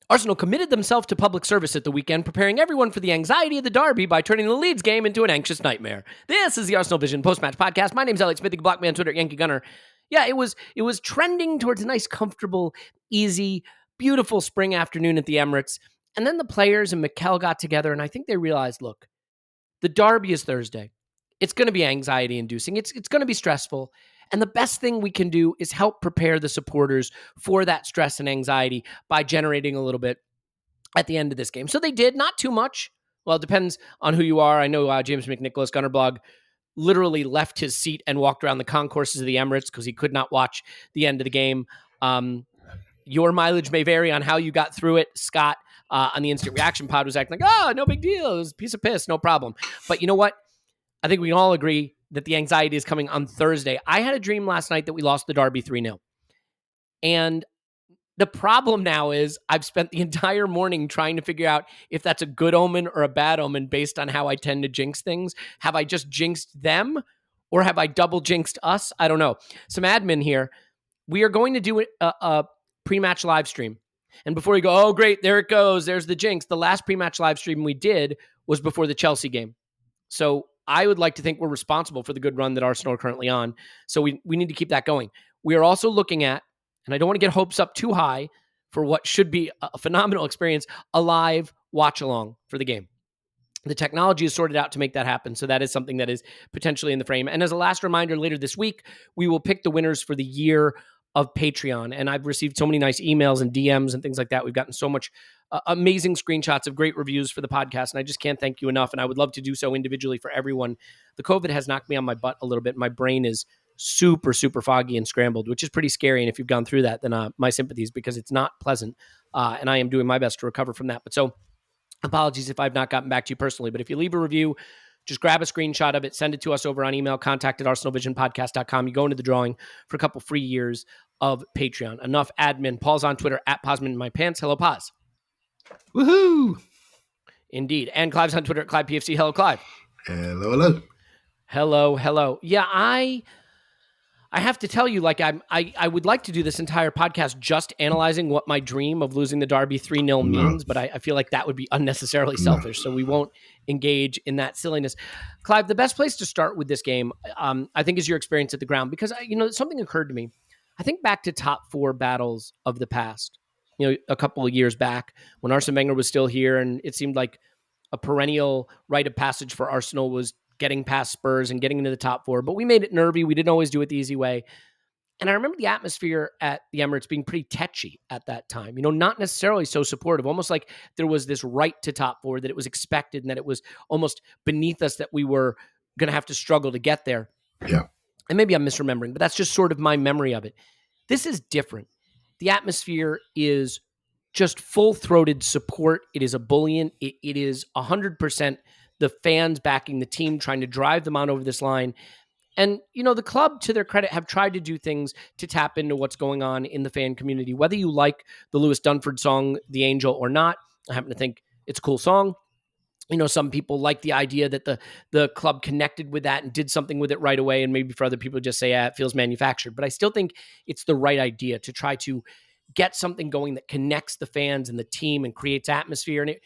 Arsenal committed themselves to public service at the weekend, preparing everyone for the anxiety of the derby by turning the Leeds game into an anxious nightmare. This is the ArsenalVision Post-Match Podcast. My name's Elliot Smith, Black Man, Twitter, Yankee Gunner. Yeah, it was trending towards a nice, comfortable, easy, beautiful spring afternoon at the Emirates. And then the players and Mikel got together, and I think they realized, look, the derby is Thursday. It's going to be anxiety-inducing. It's going to be stressful. And the best thing we can do is help prepare the supporters for that stress and anxiety by generating a little bit at the end of this game. So they did, not too much. Well, it depends on who you are. I know James McNicholas, Gunnerblog, literally left his seat and walked around the concourses of the Emirates because he could not watch the end of the game. Your mileage may vary on how you got through it. Scott on the Instant Reaction pod was acting like, oh, no big deal. It was a piece of piss, no problem. But you know what? I think we can all agree that the anxiety is coming on Thursday. I had a dream last night that we lost the derby 3-0. And the problem now is I've spent the entire morning trying to figure out if that's a good omen or a bad omen based on how I tend to jinx things. Have I just jinxed them or have I double jinxed us? I don't know. Some admin here. We are going to do a pre-match live stream. And before you go, oh, great, there it goes. There's the jinx. The last pre-match live stream we did was before the Chelsea game. So I would like to think we're responsible for the good run that Arsenal are currently on. So we need to keep that going. We are also looking at, and I don't want to get hopes up too high for what should be a phenomenal experience, a live watch-along for the game. The technology is sorted out to make that happen, so that is something that is potentially in the frame. And as a last reminder, later this week, we will pick the winners for the year of Patreon. And I've received so many nice emails and DMs and things like that. We've gotten so much amazing screenshots of great reviews for the podcast, and I just can't thank you enough. And I would love to do so individually for everyone. The COVID has knocked me on my butt a little bit. My brain is super, super foggy and scrambled, which is pretty scary. And if you've gone through that, then my sympathies, because it's not pleasant. And I am doing my best to recover from that. But so apologies if I've not gotten back to you personally. But if you leave a review, just grab a screenshot of it, send it to us over on email, contact@arsenalvisionpodcast.com. You go into the drawing for a couple free years of Patreon. Enough admin. Paul's on Twitter, @PosmanInMyPants. Hello, Pos. Woohoo! Indeed. And Clive's on Twitter, @ClivePFC. Hello, Clive. Hello. Hello. Yeah, I have to tell you, like, I would like to do this entire podcast just analyzing what my dream of losing the derby 3-0 means, but I feel like that would be unnecessarily selfish, so we won't engage in that silliness. Clive, the best place to start with this game, I think, is your experience at the ground, because, something occurred to me. I think back to top four battles of the past, a couple of years back when Arsene Wenger was still here, and it seemed like a perennial rite of passage for Arsenal was getting past Spurs and getting into the top four, but we made it nervy. We didn't always do it the easy way. And I remember the atmosphere at the Emirates being pretty tetchy at that time, not necessarily so supportive, almost like there was this right to top four, that it was expected and that it was almost beneath us that we were going to have to struggle to get there. Yeah. And maybe I'm misremembering, but that's just sort of my memory of it. This is different. The atmosphere is just full-throated support. It is ebullient. It is 100% the fans backing the team, trying to drive them on over this line. And, the club, to their credit, have tried to do things to tap into what's going on in the fan community. Whether you like the Lewis Dunford song, The Angel, or not, I happen to think it's a cool song. Some people like the idea that the club connected with that and did something with it right away. And maybe for other people just say, it feels manufactured. But I still think it's the right idea to try to get something going that connects the fans and the team and creates atmosphere. And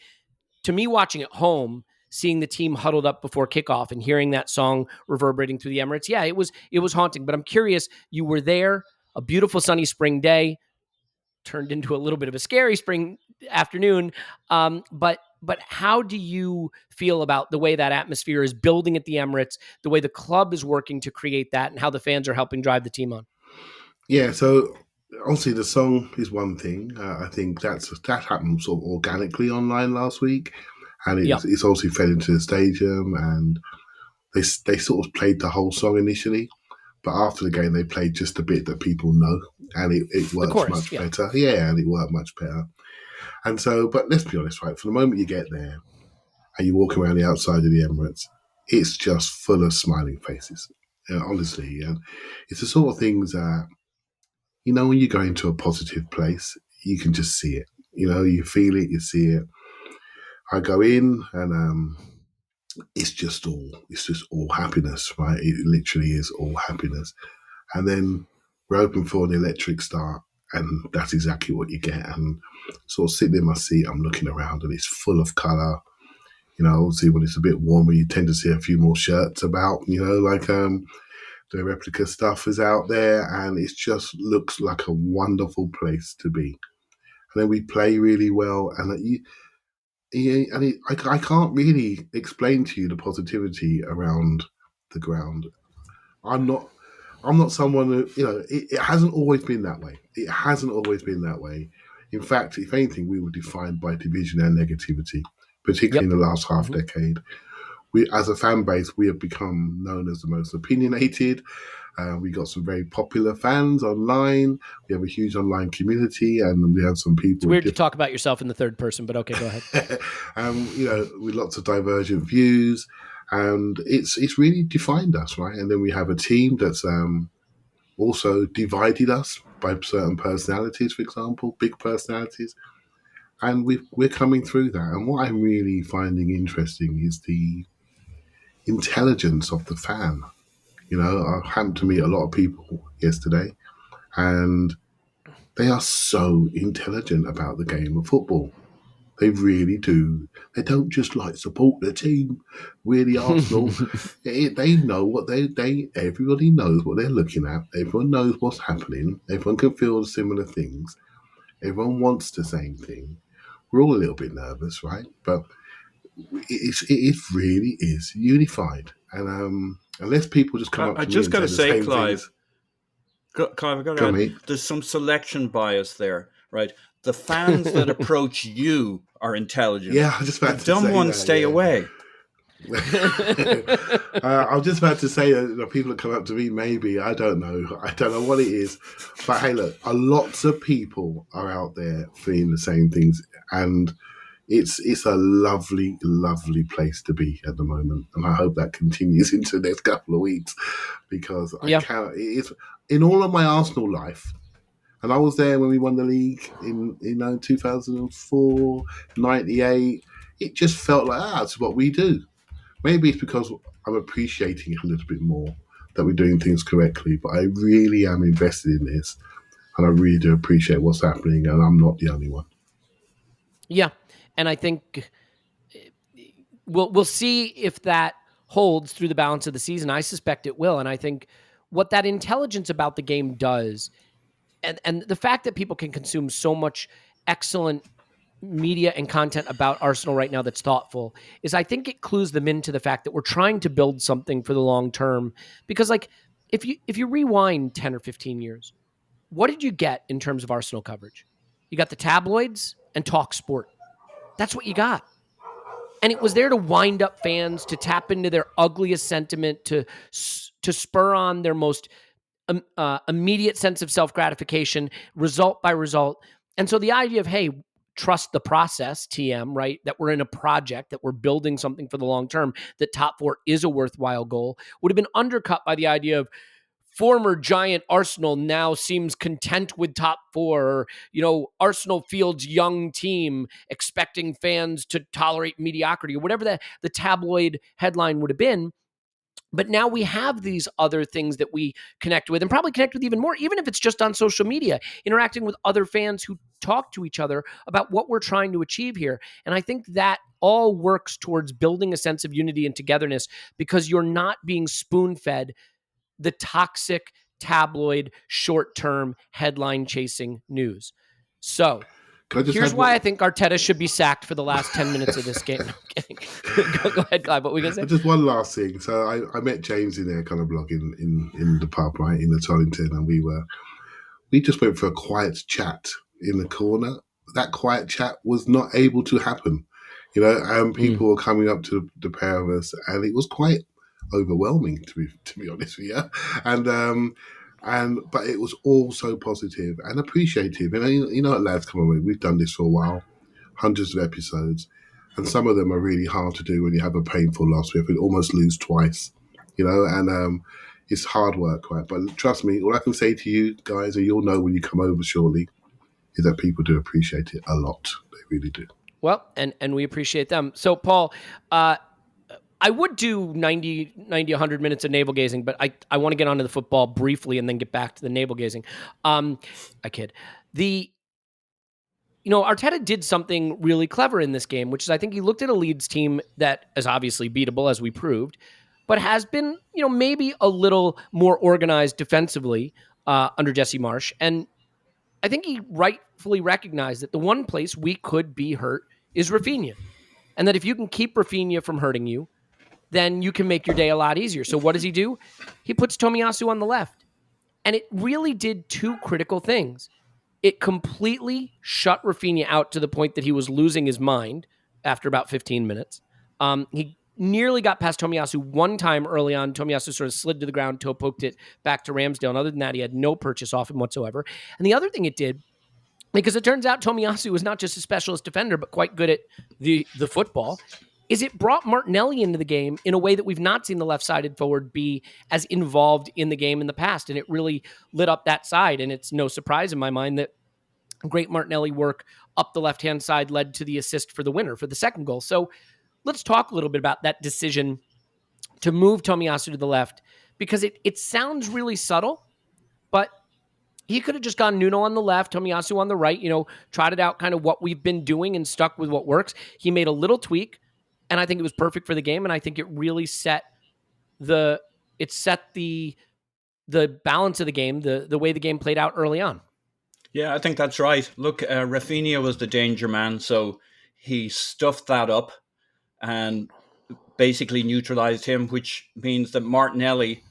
to me, watching at home, seeing the team huddled up before kickoff and hearing that song reverberating through the Emirates, yeah, it was haunting. But I'm curious, you were there, a beautiful sunny spring day, turned into a little bit of a scary spring afternoon. But how do you feel about the way that atmosphere is building at the Emirates, the way the club is working to create that, and how the fans are helping drive the team on? Yeah, so obviously the song is one thing. I think that happened sort of organically online last week. And it's obviously fed into the stadium, and they sort of played the whole song initially, but after the game they played just a bit that people know, and it works much better. Yeah, and it worked much better. And so, but let's be honest, right? From the moment you get there and you walk around the outside of the Emirates, it's just full of smiling faces, honestly. And it's the sort of things that, when you go into a positive place, you can just see it. You feel it, you see it. I go in and it's just all happiness, right? It literally is all happiness. And then we're open for an electric start, And that's exactly what you get. And sort of sitting in my seat, I'm looking around and it's full of colour. Obviously when it's a bit warmer, you tend to see a few more shirts about, the replica stuff is out there, and it just looks like a wonderful place to be. And then we play really well, and I can't really explain to you the positivity around the ground. I'm not someone who, it hasn't always been that way. It hasn't always been that way. In fact, if anything, we were defined by division and negativity, particularly in the last half decade. We, as a fan base, we have become known as the most opinionated. We got some very popular fans online. We have a huge online community, and we have some people. It's weird to talk about yourself in the third person, but okay, go ahead. With lots of divergent views, and it's really defined us, right? And then we have a team that's also divided us by certain personalities, for example, big personalities. And we're coming through that. And what I'm really finding interesting is the intelligence of the fan. I happened to meet a lot of people yesterday, and they are so intelligent about the game of football. They really do. They don't just support the team. Really, Arsenal. They know what everybody knows what they're looking at. Everyone knows what's happening. Everyone can feel similar things. Everyone wants the same thing. We're all a little bit nervous, right? But it really is unified. And unless people just come up to me and say the same Clive, things. Clive, I've got to add, there's some selection bias there, right? The fans that approach you are intelligent. Yeah, I just about to dumb say ones that, stay away. I was just about to say that the people that come up to me, maybe, I don't know what it is, but hey, look, lots of people are out there feeling the same things, and it's a lovely, lovely place to be at the moment, and I hope that continues into the next couple of weeks, because it's in all of my Arsenal life. And I was there when we won the league in 2004, 98. It just felt like, that's what we do. Maybe it's because I'm appreciating it a little bit more, that we're doing things correctly. But I really am invested in this, and I really do appreciate what's happening, and I'm not the only one. Yeah, and I think we'll see if that holds through the balance of the season. I suspect it will, and I think what that intelligence about the game does, and the fact that people can consume so much excellent media and content about Arsenal right now that's thoughtful, is I think it clues them into the fact that we're trying to build something for the long term. Because if you rewind 10 or 15 years, what did you get in terms of Arsenal coverage? You got the tabloids and Talk Sport. That's what you got. And it was there to wind up fans, to tap into their ugliest sentiment, to spur on their most immediate sense of self-gratification, result by result. And so the idea of, hey, trust the process, TM, right? That we're in a project, that we're building something for the long term, that top four is a worthwhile goal, would have been undercut by the idea of former giant Arsenal now seems content with top four, or, Arsenal fields young team expecting fans to tolerate mediocrity, or whatever the tabloid headline would have been. But now we have these other things that we connect with, and probably connect with even more, even if it's just on social media, interacting with other fans who talk to each other about what we're trying to achieve here. And I think that all works towards building a sense of unity and togetherness, because you're not being spoon-fed the toxic tabloid short-term headline chasing news. So here's why I think Arteta should be sacked for the last 10 minutes of this game. No, I'm kidding. Go ahead, Clive. What were we going to say? Just one last thing. So I met James in there kind of blogging in the pub, right, in the Tollington, and we just went for a quiet chat in the corner. That quiet chat was not able to happen, and people were coming up to the pair of us, and it was quite overwhelming, to be honest with you. But it was all so positive and appreciative. And what, lads, come on, we've done this for a while, hundreds of episodes, and some of them are really hard to do when you have a painful loss. We have to almost lose twice, and it's hard work, right? But trust me, all I can say to you guys, and you'll know when you come over shortly, is that people do appreciate it a lot. They really do. Well, and we appreciate them. So, Paul, I would do 90, 100 minutes of navel gazing, but I want to get onto the football briefly and then get back to the navel gazing. I kid. Arteta did something really clever in this game, which is I think he looked at a Leeds team that is obviously beatable, as we proved, but has been, maybe a little more organized defensively under Jesse Marsch. And I think he rightfully recognized that the one place we could be hurt is Rafinha. And that if you can keep Rafinha from hurting you, then you can make your day a lot easier. So what does he do? He puts Tomiyasu on the left. And it really did two critical things. It completely shut Rafinha out to the point that he was losing his mind after about 15 minutes. He nearly got past Tomiyasu one time early on. Tomiyasu sort of slid to the ground, toe poked it back to Ramsdale. And other than that, he had no purchase off him whatsoever. And the other thing it did, because it turns out Tomiyasu was not just a specialist defender, but quite good at the football, is it brought Martinelli into the game in a way that we've not seen the left-sided forward be as involved in the game in the past. And it really lit up that side. And it's no surprise in my mind that great Martinelli work up the left-hand side led to the assist for the winner for the second goal. So let's talk a little bit about that decision to move Tomiyasu to the left, because it sounds really subtle, but he could have just gone Nuno on the left, Tomiyasu on the right, trotted out kind of what we've been doing and stuck with what works. He made a little tweak, and I think it was perfect for the game, and I think it really set the balance of the game, the way the game played out early on. Yeah, I think that's right. Look, Rafinha was the danger man, so he stuffed that up and basically neutralized him, which means that Martinelli,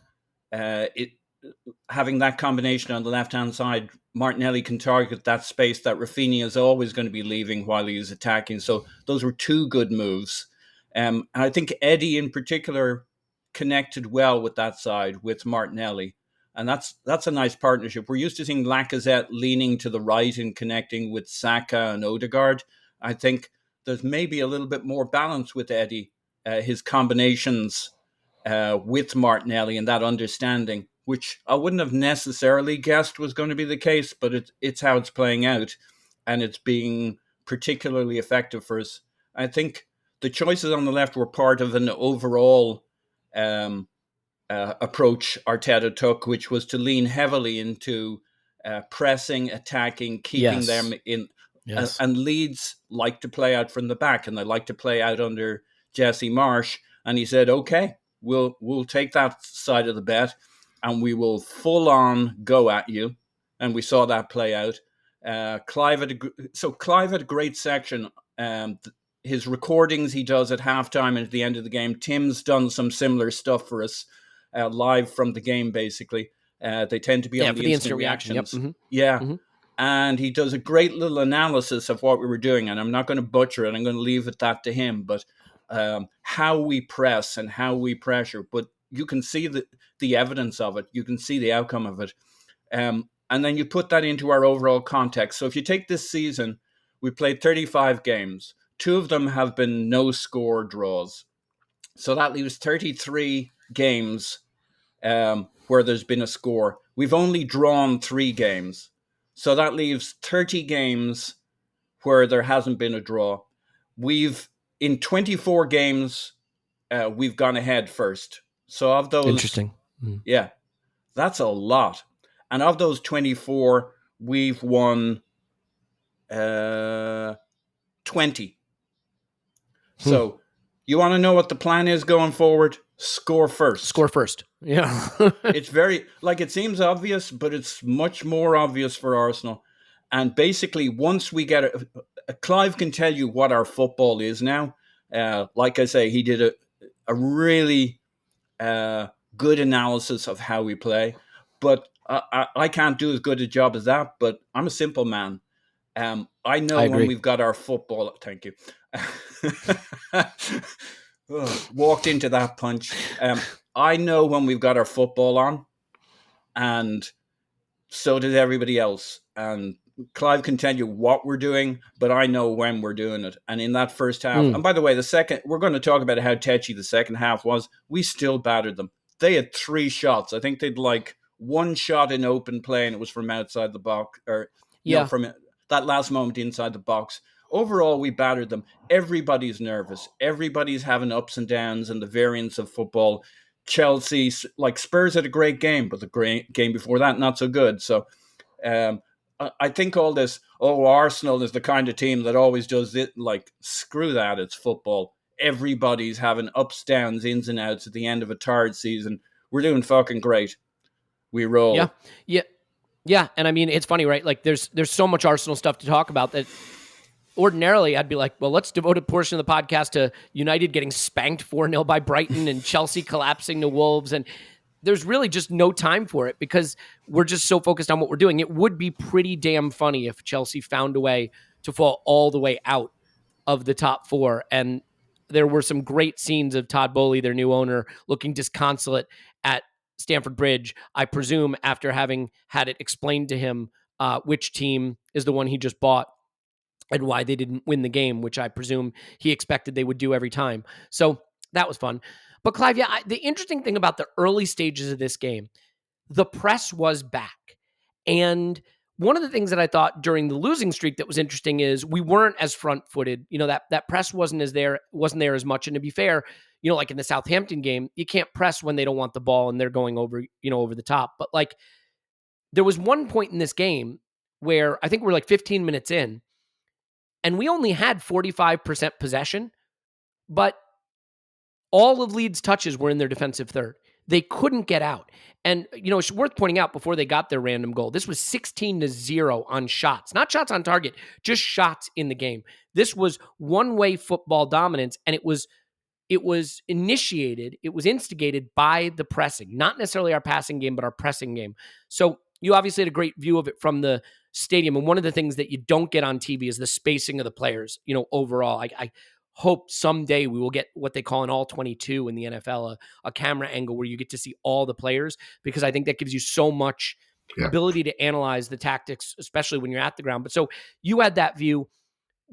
having that combination on the left-hand side, Martinelli can target that space that Rafinha is always going to be leaving while he's attacking. So those were two good moves. And I think Eddie in particular connected well with that side, with Martinelli. And that's a nice partnership. We're used to seeing Lacazette leaning to the right and connecting with Saka and Odegaard. I think there's maybe a little bit more balance with Eddie, his combinations with Martinelli and that understanding, which I wouldn't have necessarily guessed was going to be the case, but it's how it's playing out, and it's being particularly effective for us. I think the choices on the left were part of an overall approach Arteta took, which was to lean heavily into pressing, attacking, keeping them in. Yes. And Leeds like to play out from the back, and they like to play out under Jesse Marsch. And he said, "Okay, we'll take that side of the bet, and we will full on go at you." And we saw that play out. Clive had a great section. His recordings he does at halftime and at the end of the game. Tim's done some similar stuff for us live from the game, basically. They tend to be on the instant reactions. Yep. Mm-hmm. Yeah. Mm-hmm. And he does a great little analysis of what we were doing. And I'm not going to butcher it. I'm going to leave that to him. But how we press and how we pressure. But you can see the evidence of it. You can see the outcome of it. And then you put that into our overall context. So if you take this season, we played 35 games. 2 of them have been no-score draws. So that leaves 33 games where there's been a score. We've only drawn 3 games. So that leaves 30 games where there hasn't been a draw. In 24 games, we've gone ahead first. So of those... Interesting. Yeah, that's a lot. And of those 24, we've won 20. So you want to know what the plan is going forward? Score first. Score first. Yeah. It's it seems obvious, but it's much more obvious for Arsenal. And basically, once we get Clive can tell you what our football is now. Like I say, he did a really good analysis of how we play. But I can't do as good a job as that, but I'm a simple man. I know when we've got our football. Thank you. Walked into that punch. I know when we've got our football on, and so does everybody else. And Clive can tell you what we're doing, but I know when we're doing it. And in that first half, and by the way, we're going to talk about how tetchy the second half was. We still battered them. They had 3 shots. I think they'd 1 shot in open play, and it was from outside the box, from that last moment inside the box. overall, we battered them. Everybody's nervous. Everybody's having ups and downs and the variance of football. Chelsea, like Spurs had a great game, but the great game before that, not so good. So I think all this, Arsenal is the kind of team that always does it. Like, screw that, it's football. Everybody's having ups, downs, ins and outs at the end of a tired season. We're doing fucking great. We roll. Yeah. And I mean, it's funny, right? Like, there's so much Arsenal stuff to talk about that ordinarily I'd be like, well, let's devote a portion of the podcast to United getting spanked 4-0 by Brighton and Chelsea collapsing to Wolves. And there's really just no time for it because we're just so focused on what we're doing. It would be pretty damn funny if Chelsea found a way to fall all the way out of the top four. And there were some great scenes of Todd Boehly, their new owner, looking disconsolate at Stamford Bridge, I presume after having had it explained to him which team is the one he just bought and why they didn't win the game, which I presume he expected they would do every time. So that was fun. But Clive, the interesting thing about the early stages of this game, the press was back. And one of the things that I thought during the losing streak that was interesting is we weren't as front-footed. You know, that press wasn't there as much. And to be fair, you know, like in the Southampton game, you can't press when they don't want the ball and they're going over the top. But like there was one point in this game where I think we're like 15 minutes in and we only had 45% possession, but all of Leeds' touches were in their defensive third. They couldn't get out. And, you know, it's worth pointing out before they got their random goal, this was 16-0 on shots, not shots on target, just shots in the game. This was one-way football dominance, and it was instigated by the pressing, not necessarily our passing game, but our pressing game. So you obviously had a great view of it from the stadium. And one of the things that you don't get on TV is the spacing of the players, you know, overall. I hope someday we will get what they call an all-22 in the NFL, a camera angle where you get to see all the players, because I think that gives you so much ability to analyze the tactics, especially when you're at the ground. But so you had that view.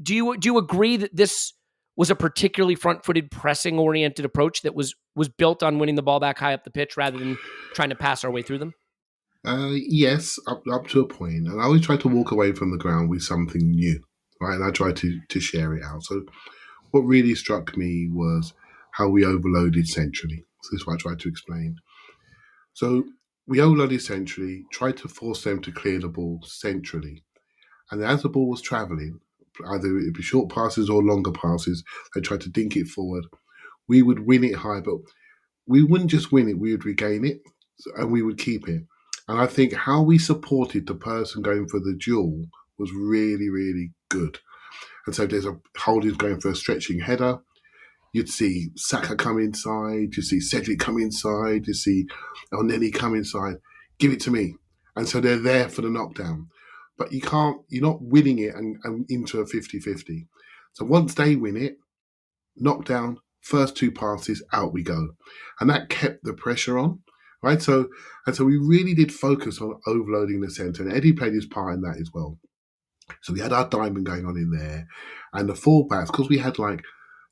Do you agree that this was a particularly front-footed, pressing-oriented approach that was built on winning the ball back high up the pitch rather than trying to pass our way through them? Yes, up to a point. And I always try to walk away from the ground with something new, right? And I try to share it out. So what really struck me was how we overloaded centrally. So this is what I tried to explain. So we overloaded centrally, tried to force them to clear the ball centrally. And as the ball was travelling, either it be short passes or longer passes, they tried to dink it forward. We would win it high, but we wouldn't just win it, we would regain it and we would keep it. And I think how we supported the person going for the duel was really, really good. And so there's a Holding's going for a stretching header. You'd see Saka come inside. You see Cedric come inside. You see Elneny come inside. Give it to me. And so they're there for the knockdown. But you're not winning it and into a 50-50. So once they win it, knockdown, first two passes, out we go. And that kept the pressure on. Right, so we really did focus on overloading the centre, and Eddie played his part in that as well. So we had our diamond going on in there, and the fullbacks, because we had like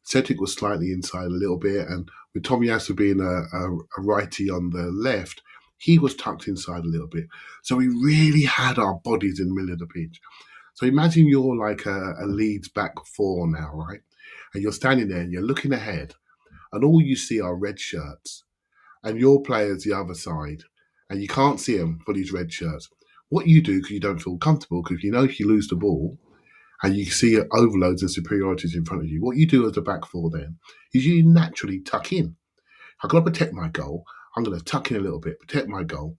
Cedric was slightly inside a little bit, and with Tomiyasu being a righty on the left, he was tucked inside a little bit. So we really had our bodies in the middle of the pitch. So imagine you're like a Leeds back four now, right? And you're standing there and you're looking ahead, and all you see are red shirts. And your player's the other side, and you can't see them for these red shirts. What you do, because you don't feel comfortable, because you know if you lose the ball and you see overloads and superiorities in front of you, what you do as a back four then is you naturally tuck in. I've got to protect my goal. I'm going to tuck in a little bit, protect my goal,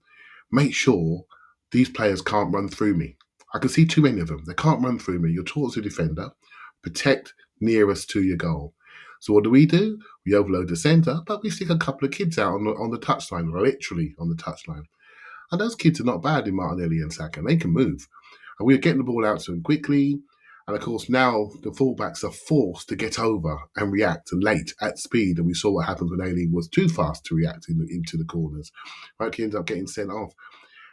make sure these players can't run through me. I can see too many of them. They can't run through me. You're towards the defender. Protect nearest to your goal. So what do? We overload the centre, but we stick a couple of kids out on the touchline, literally on the touchline. And those kids are not bad in Martinelli and Saka. They can move. And we were getting the ball out to them quickly. And of course, now the fullbacks are forced to get over and react late at speed. And we saw what happened when Elneny was too fast to react into the corners. Right, he ended up getting sent off.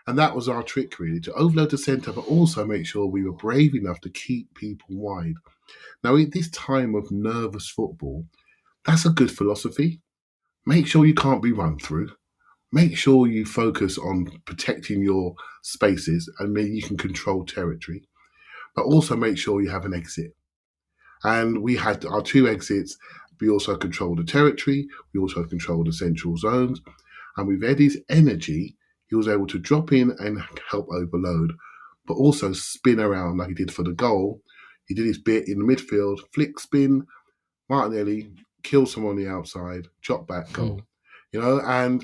And that was our trick, really, to overload the centre, but also make sure we were brave enough to keep people wide. Now, at this time of nervous football, that's a good philosophy. Make sure you can't be run through. Make sure you focus on protecting your spaces and maybe you can control territory. But also make sure you have an exit. And we had our 2 exits. We also controlled the territory. We also controlled the central zones. And with Eddie's energy, he was able to drop in and help overload, but also spin around like he did for the goal. He did his bit in the midfield, flick spin, Martinelli, kill someone on the outside, chop back, goal. And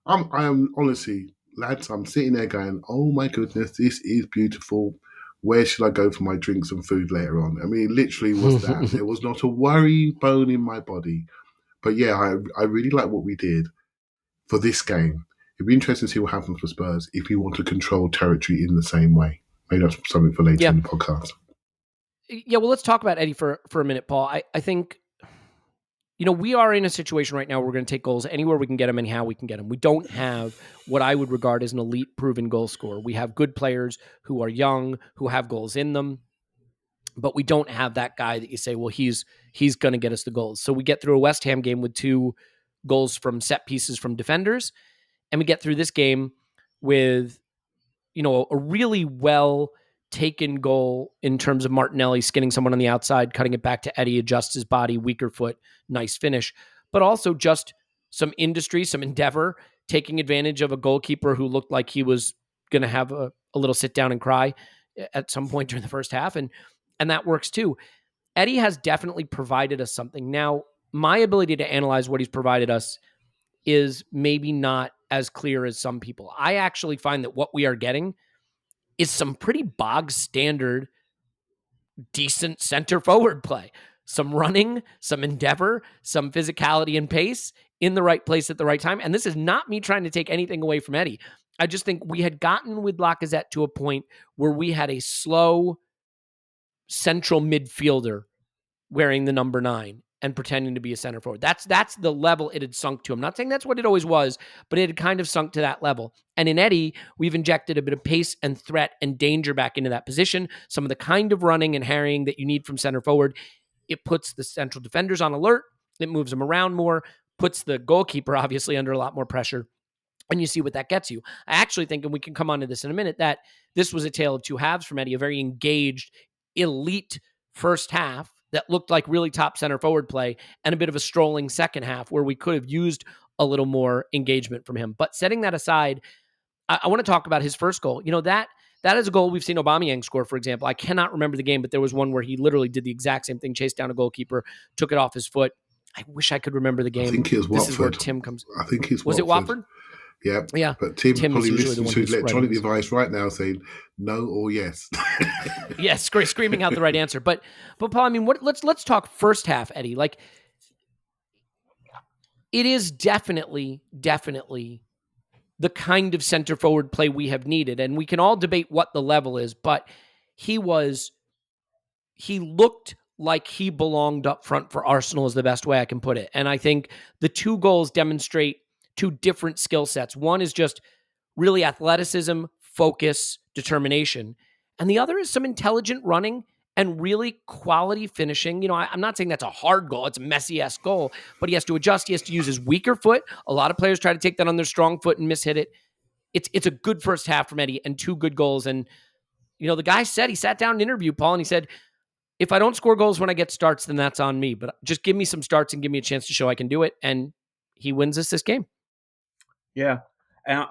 I am honestly, lads, I'm sitting there going, oh my goodness, this is beautiful. Where should I go for my drinks and food later on? I mean, it literally was that. There was not a worry bone in my body. But yeah, I really like what we did for this game. It'd be interesting to see what happens for Spurs if we want to control territory in the same way. Maybe that's something for later in the podcast. Yeah, well, let's talk about Eddie for a minute, Paul. I think, we are in a situation right now where we're going to take goals anywhere we can get them, anyhow we can get them. We don't have what I would regard as an elite proven goal scorer. We have good players who are young, who have goals in them, but we don't have that guy that you say, well, he's going to get us the goals. So we get through a West Ham game with 2 goals from set pieces from defenders, and we get through this game with, a really well taken goal in terms of Martinelli skinning someone on the outside, cutting it back to Eddie, adjusts his body, weaker foot, nice finish, but also just some industry, some endeavor, taking advantage of a goalkeeper who looked like he was going to have a little sit down and cry at some point during the first half. And that works too. Eddie has definitely provided us something. Now, my ability to analyze what he's provided us is maybe not as clear as some people. I actually find that what we are getting is some pretty bog standard, decent center forward play. Some running, some endeavor, some physicality and pace in the right place at the right time. And this is not me trying to take anything away from Eddie. I just think we had gotten with Lacazette to a point where we had a slow central midfielder wearing the number 9 and pretending to be a center forward. That's the level it had sunk to. I'm not saying that's what it always was, but it had kind of sunk to that level. And in Eddie, we've injected a bit of pace and threat and danger back into that position. Some of the kind of running and harrying that you need from center forward. It puts the central defenders on alert. It moves them around more, puts the goalkeeper obviously under a lot more pressure. And you see what that gets you. I actually think, and we can come on to this in a minute, that this was a tale of 2 halves from Eddie, a very engaged, elite first half that looked like really top center forward play, and a bit of a strolling second half where we could have used a little more engagement from him. But setting that aside, I want to talk about his first goal. That is a goal we've seen Aubameyang score, for example. I cannot remember the game, but there was one where he literally did the exact same thing, chased down a goalkeeper, took it off his foot. I wish I could remember the game. I think it was Watford. This is where Tim comes. I think it's Watford. Was it Watford? Yeah. But Tim probably listens to electronic device right now saying no or yes. Yes, screaming out the right answer. But Paul, I mean, let's talk first half, Eddie. Like, it is definitely the kind of center forward play we have needed. And we can all debate what the level is, but he looked like he belonged up front for Arsenal is the best way I can put it. And I think the 2 goals demonstrate 2 different skill sets. One is just really athleticism, focus, determination. And the other is some intelligent running and really quality finishing. I'm not saying that's a hard goal. It's a Messi-esque goal, but he has to adjust. He has to use his weaker foot. A lot of players try to take that on their strong foot and mishit it. It's a good first half from Eddie and 2 good goals. And, the guy said, he sat down in an interview, Paul, and he said, if I don't score goals when I get starts, then that's on me. But just give me some starts and give me a chance to show I can do it. And he wins us this game. Yeah.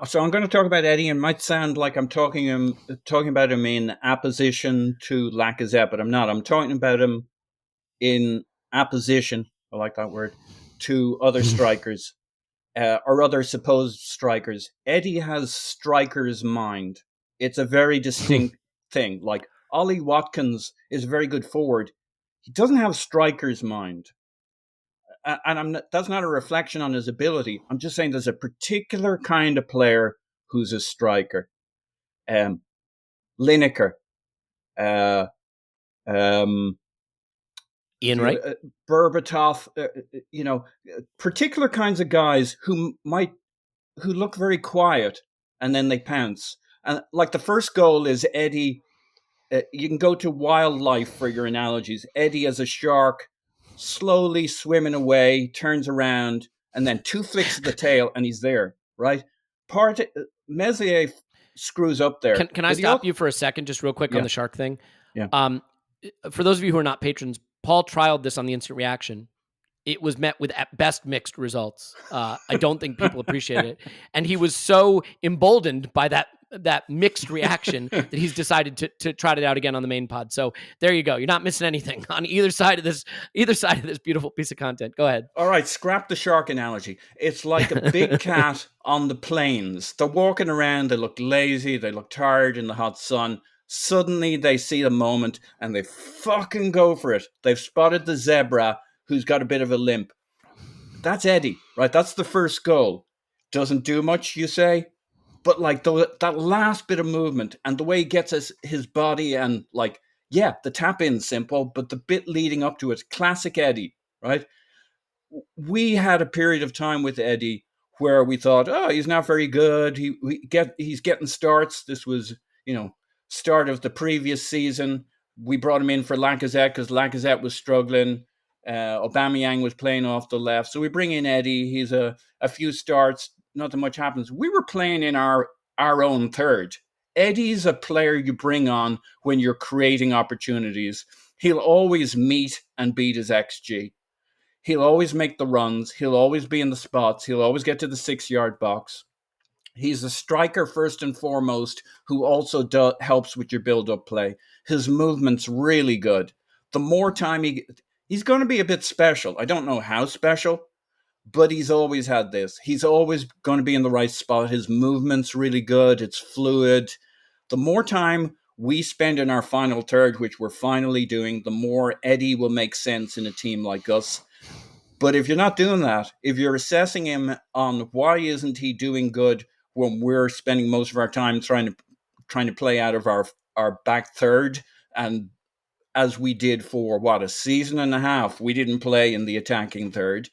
So I'm going to talk about Eddie, and it might sound like I'm talking about him in opposition to Lacazette, but I'm not. I'm talking about him in opposition, I like that word, to other strikers or other supposed strikers. Eddie has striker's mind. It's a very distinct thing. Like, Ollie Watkins is a very good forward. He doesn't have striker's mind. And that's not a reflection on his ability. I'm just saying there's a particular kind of player who's a striker. Lineker. Ian Wright. Berbatov. Particular kinds of guys who look very quiet and then they pounce. And like the first goal is Eddie. You can go to wildlife for your analogies. Eddie as a shark, slowly swimming away, turns around, and then 2 flicks of the tail, and he's there, right? Messier screws up there. Can I stop you for a second, just real quick on the shark thing? Yeah. For those of you who are not patrons, Paul trialed this on the instant reaction. It was met with at best mixed results. I don't think people appreciate it. And he was so emboldened by that mixed reaction that he's decided to trot it out again on the main pod. So there you go. You're not missing anything on either side of this beautiful piece of content. Go ahead. All right, scrap the shark analogy. It's like a big cat on the plains. They're walking around, they look lazy, they look tired in the hot sun. Suddenly they see the moment and they fucking go for it. They've spotted the zebra who's got a bit of a limp. That's Eddie, right? That's the first goal. Doesn't do much, you say? But like that last bit of movement and the way he gets his body and like, yeah, the tap in's simple, but the bit leading up to it, classic Eddie, right? We had a period of time with Eddie where we thought, oh, he's not very good. He's getting starts. This was, start of the previous season. We brought him in for Lacazette because Lacazette was struggling. Aubameyang was playing off the left. So we bring in Eddie. He's a few starts. Nothing much happens. We were playing in our own third. Eddie's a player you bring on when you're creating opportunities. He'll always meet and beat his XG. He'll always make the runs. He'll always be in the spots. He'll always get to the 6-yard box. He's a striker first and foremost who also helps with your build-up play. His movement's really good. The more time he's going to be a bit special. I don't know how special, but he's always had this. He's always going to be in the right spot. His movement's really good. It's fluid. The more time we spend in our final third, which we're finally doing, the more Eddie will make sense in a team like us. But if you're not doing that, if you're assessing him on why isn't he doing good when we're spending most of our time trying to play out of our back third, and as we did for a season and a half, we didn't play in the attacking third,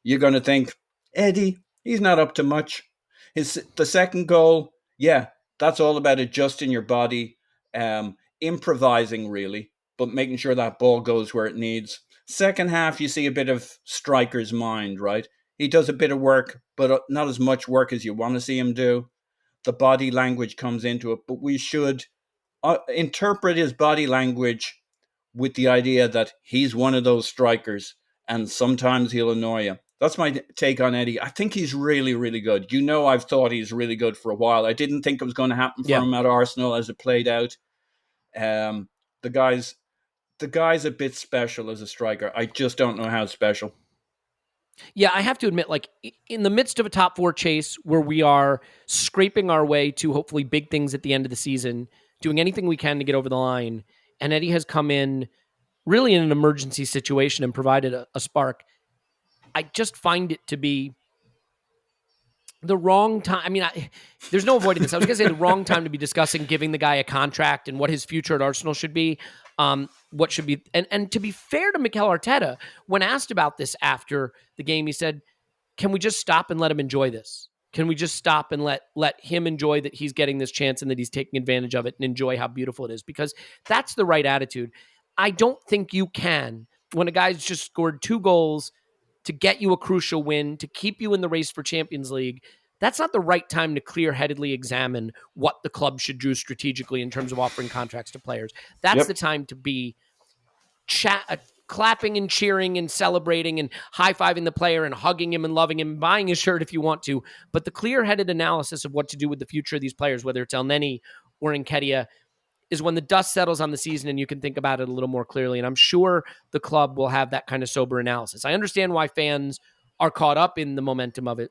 you're going to think, Eddie, he's not up to much. The second goal, yeah, that's all about adjusting your body, improvising really, but making sure that ball goes where it needs. Second half, you see a bit of striker's mind, right? He does a bit of work, but not as much work as you want to see him do. The body language comes into it, but we should interpret his body language with the idea that he's one of those strikers and sometimes he'll annoy you. That's my take on Eddie. I think he's really, really good. I've thought he's really good for a while. I didn't think it was going to happen for him at Arsenal as it played out. The guy's a bit special as a striker. I just don't know how special. Yeah, I have to admit, like, in the midst of a top 4 chase where we are scraping our way to hopefully big things at the end of the season, doing anything we can to get over the line, and Eddie has come in really in an emergency situation and provided a spark. I just find it to be the wrong time. I mean, there's no avoiding this. I was going to say the wrong time to be discussing giving the guy a contract and what his future at Arsenal should be. What should be, and to be fair to Mikel Arteta, when asked about this after the game, he said, can we just stop and let him enjoy this? Can we just stop and let him enjoy that he's getting this chance and that he's taking advantage of it and enjoy how beautiful it is? Because that's the right attitude. I don't think you can, when a guy's just scored 2 goals to get you a crucial win, to keep you in the race for Champions League, that's not the right time to clear-headedly examine what the club should do strategically in terms of offering contracts to players. That's the time to be clapping and cheering and celebrating and high-fiving the player and hugging him and loving him, buying his shirt if you want to. But the clear-headed analysis of what to do with the future of these players, whether it's Elneny or Nketiah, is when the dust settles on the season and you can think about it a little more clearly. And I'm sure the club will have that kind of sober analysis. I understand why fans are caught up in the momentum of it.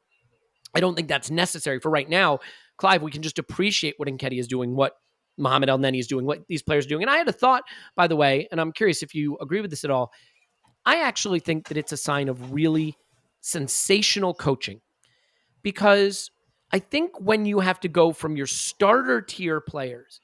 I don't think that's necessary for right now. Clive, we can just appreciate what Nketiah is doing, what Mohammed Elneny is doing, what these players are doing. And I had a thought, by the way, and I'm curious if you agree with this at all. I actually think that it's a sign of really sensational coaching, because I think when you have to go from your starter tier players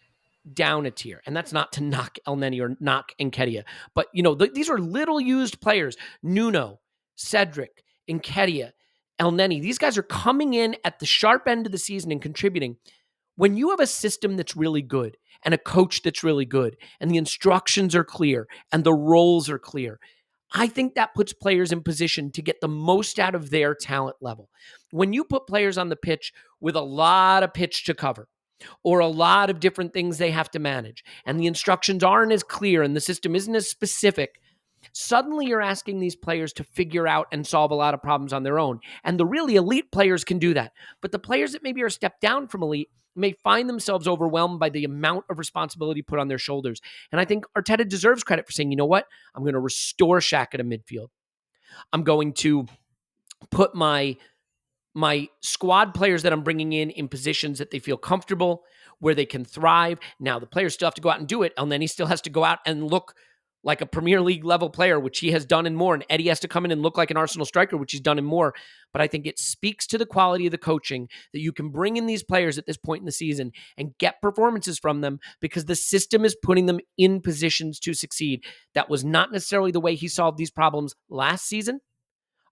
down a tier, and that's not to knock Elneny or knock Nketiah, but these are little used players. Nuno, Cedric, Nketiah, Elneny, these guys are coming in at the sharp end of the season and contributing. When you have a system that's really good and a coach that's really good and the instructions are clear and the roles are clear, I think that puts players in position to get the most out of their talent level. When you put players on the pitch with a lot of pitch to cover or a lot of different things they have to manage and the instructions aren't as clear and the system isn't as specific, Suddenly you're asking these players to figure out and solve a lot of problems on their own. And the really elite players can do that. But the players that maybe are a step down from elite may find themselves overwhelmed by the amount of responsibility put on their shoulders. And I think Arteta deserves credit for saying, you know what? I'm going to restore Xhaka to midfield. I'm going to put my squad players that I'm bringing in positions that they feel comfortable, where they can thrive. Now, the players still have to go out and do it. Elneny still has to go out and look like a Premier League level player, which he has done and more. And Eddie has to come in and look like an Arsenal striker, which he's done and more. But I think it speaks to the quality of the coaching that you can bring in these players at this point in the season and get performances from them because the system is putting them in positions to succeed. That was not necessarily the way he solved these problems last season.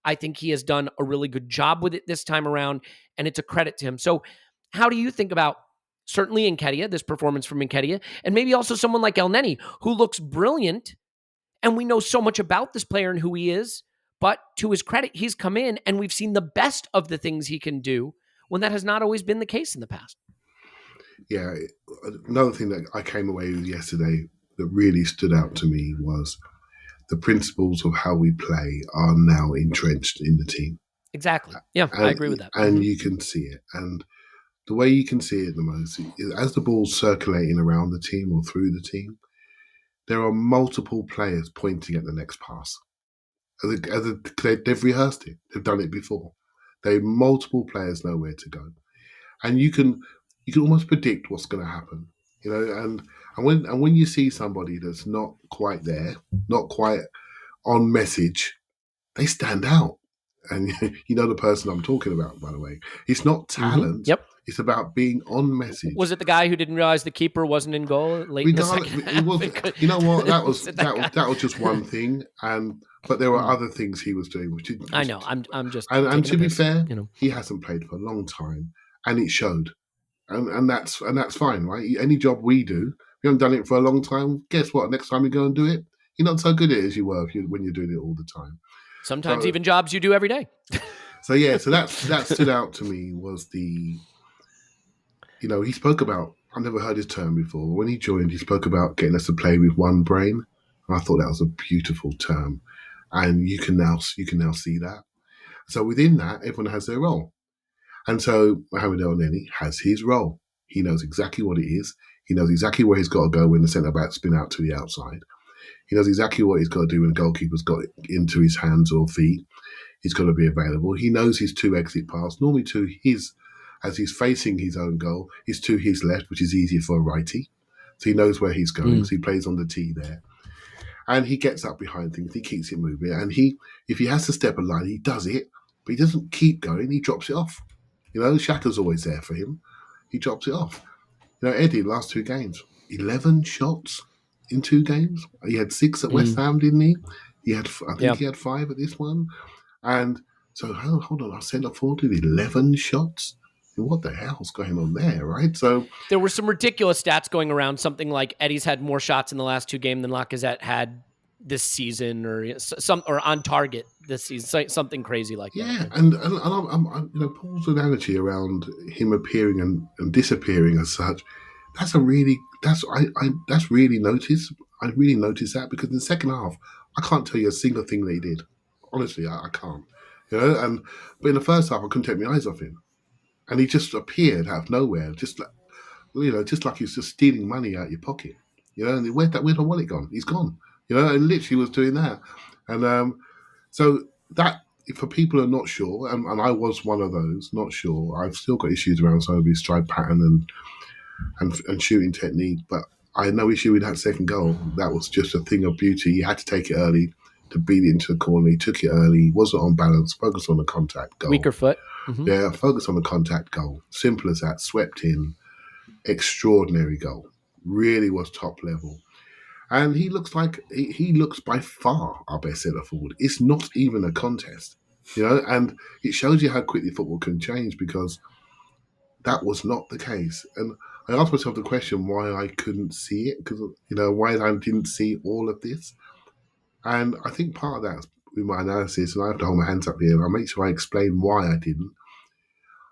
I think he has done a really good job with it this time around, and it's a credit to him. So how do you think about certainly Nketiah, this performance from Nketiah, and maybe also someone like Elneny, who looks brilliant, and we know so much about this player and who he is, but to his credit, he's come in and we've seen the best of the things he can do when that has not always been the case in the past. Yeah, another thing that I came away with yesterday that really stood out to me was the principles of how we play are now entrenched in the team. Exactly. Yeah, I agree with that. And you can see it. And the way you can see it the most is as the ball's circulating around the team or through the team, there are multiple players pointing at the next pass. They've rehearsed it. They've done it before. Multiple players know where to go. And you can almost predict what's going to happen. And when you see somebody that's not quite there, not quite on message, they stand out. And you know the person I'm talking about, by the way. It's not talent. Mm-hmm. Yep. It's about being on message. Was it the guy who didn't realize the keeper wasn't in goal late in the second half? You know what? That was just one thing, but there were other things he was doing, which didn't. I know. I'm just. And to be fair, he hasn't played for a long time, and it showed, and that's fine, right? Any job we do, you haven't done it for a long time. Guess what? Next time you go and do it, you're not so good at it as you were when you're doing it all the time. Sometimes even jobs you do every day. So that stood out to me was the. He spoke about, I've never heard his term before. When he joined, he spoke about getting us to play with one brain. And I thought that was a beautiful term. And you can now see that. So within that, everyone has their role. And so Mohammed Elneny has his role. He knows exactly what it is. He knows exactly where he's got to go when the centre-back spin out to the outside. He knows exactly what he's got to do when the goalkeeper's got it into his hands or feet. He's got to be available. He knows his two exit paths, normally to his, as he's facing his own goal, is to his left, which is easier for a righty. So he knows where he's going. So he plays on the tee there. And he gets up behind things. He keeps it moving. And if he has to step a line, he does it. But he doesn't keep going. He drops it off. Xhaka's always there for him. He drops it off. Eddie, last 2 games, 11 shots in 2 games. He had 6 at West Ham, didn't he? He had 5 at this one. And so, hold on, I sent up forward 11 shots. What the hell's going on there, right? So there were some ridiculous stats going around, something like Eddie's had more shots in the last 2 games than Lacazette had this season, or on target this season, something crazy like that. Yeah, and I'm Paul's analogy around him appearing and disappearing as such. That's really noticed. I really noticed that because in the second half, I can't tell you a single thing that he did. Honestly, I can't. But in the first half, I couldn't take my eyes off him. And he just appeared out of nowhere, just like he's just stealing money out of your pocket, And where's the wallet gone? He's gone, And literally was doing that, and so that for people who are not sure, and I was one of those not sure. I've still got issues around some of his stride pattern and shooting technique, but I had no issue with that second goal. That was just a thing of beauty. He had to take it early to beat it into the corner. He took it early. He wasn't on balance. Focused on the contact goal. Weaker foot. Mm-hmm. Yeah, focus on the contact goal. Simple as that. Swept in. Extraordinary goal. Really was top level. And he looks by far our best centre forward. It's not even a contest, and it shows you how quickly football can change because that was not the case. And I asked myself the question why I couldn't see it, because why I didn't see all of this. And I think part of that with my analysis, and I have to hold my hands up here, and I'll make sure I explain why I didn't.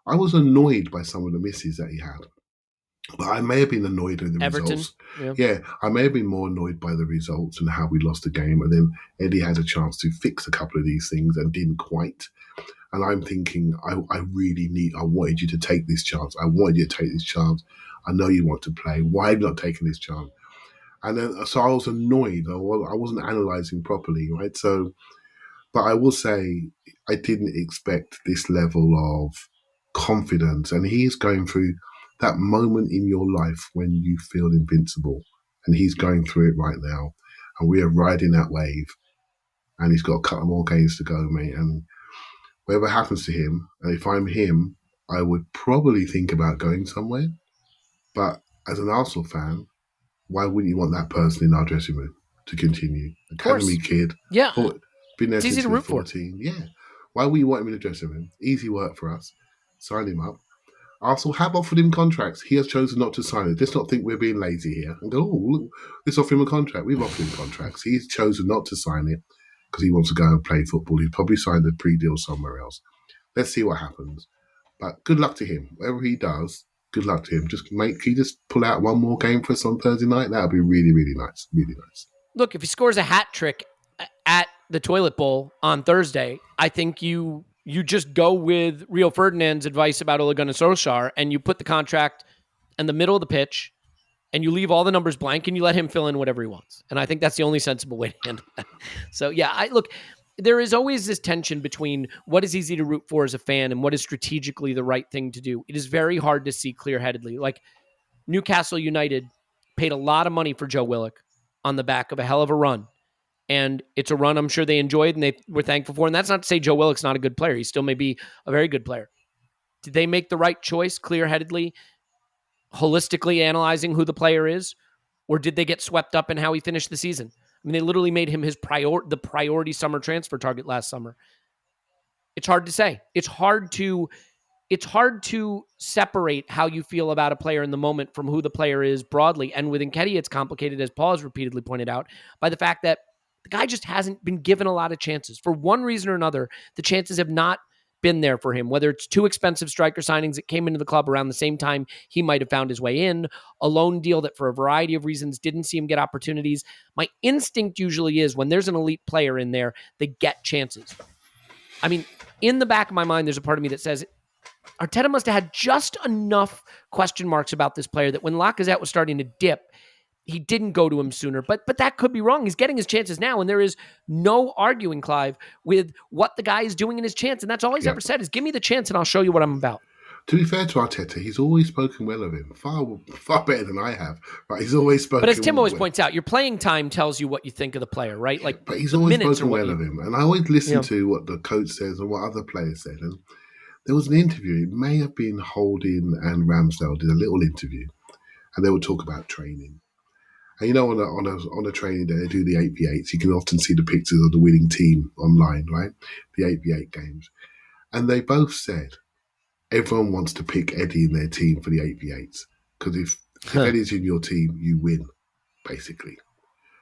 I was annoyed by some of the misses that he had. But I may have been annoyed with the results. Yeah, I may have been more annoyed by the results and how we lost the game. And then Eddie had a chance to fix a couple of these things and didn't quite. And I'm thinking, I wanted you to take this chance. I wanted you to take this chance. I know you want to play. Why have you not taken this chance? And then, so I was annoyed. I wasn't analysing properly, right? So, but I will say, I didn't expect this level of confidence. And he's going through that moment in your life when you feel invincible. And he's going through it right now. And we are riding that wave. And he's got a couple more games to go, mate. And whatever happens to him, and if I'm him, I would probably think about going somewhere. But as an Arsenal fan, why wouldn't you want that person in our dressing room to continue? Academy kid. Yeah. Been there it's easy to root 14. For. Yeah. Why would you want him in the dressing room? Easy work for us. Sign him up. Arsenal have offered him contracts. He has chosen not to sign it. Let's not think we're being lazy here and go, look, let's offer him a contract. We've offered him contracts. He's chosen not to sign it because he wants to go and play football. He's probably signed a pre-deal somewhere else. Let's see what happens. But good luck to him. Whatever he does, good luck to him. Can he just pull out one more game for us on Thursday night? That would be really, really nice. Really nice. Look, if he scores a hat trick at the toilet bowl on Thursday, I think you just go with Rio Ferdinand's advice about Ole Gunnar Solskjaer, and you put the contract in the middle of the pitch, and you leave all the numbers blank, and you let him fill in whatever he wants. And I think that's the only sensible way to handle that. So, yeah, look, there is always this tension between what is easy to root for as a fan and what is strategically the right thing to do. It is very hard to see clear-headedly. Like, Newcastle United paid a lot of money for Joe Willock on the back of a hell of a run. And it's a run I'm sure they enjoyed and they were thankful for. And that's not to say Joe Willock's not a good player. He still may be a very good player. Did they make the right choice clear-headedly, holistically analyzing who the player is? Or did they get swept up in how he finished the season? I mean, they literally made him the priority summer transfer target last summer. It's hard to say. It's hard to separate how you feel about a player in the moment from who the player is broadly. And with Nketiah, it's complicated, as Paul has repeatedly pointed out, by the fact that the guy just hasn't been given a lot of chances. For one reason or another, the chances have not been there for him, whether it's two expensive striker signings that came into the club around the same time he might have found his way in, a loan deal that for a variety of reasons didn't see him get opportunities. My instinct usually is when there's an elite player in there, they get chances. I mean, in the back of my mind, there's a part of me that says Arteta must have had just enough question marks about this player that when Lacazette was starting to dip, he didn't go to him sooner, but that could be wrong. He's getting his chances now, and there is no arguing, Clive, with what the guy is doing in his chance, and that's all he's ever said is, give me the chance and I'll show you what I'm about. To be fair to Arteta, he's always spoken well of him, far better than I have. Right? He's always spoken. But as Tim always points out, your playing time tells you what you think of the player, right? Like, but he's always spoken well of him, and I always listen to what the coach says and what other players said. And there was an interview. It may have been Holding and Ramsdale did a little interview, and they would talk about training. And you know, on a training day, they do the 8v8s. You can often see the pictures of the winning team online, right? The 8v8 games. And they both said everyone wants to pick Eddie in their team for the 8v8s. Because if Eddie's in your team, you win, basically.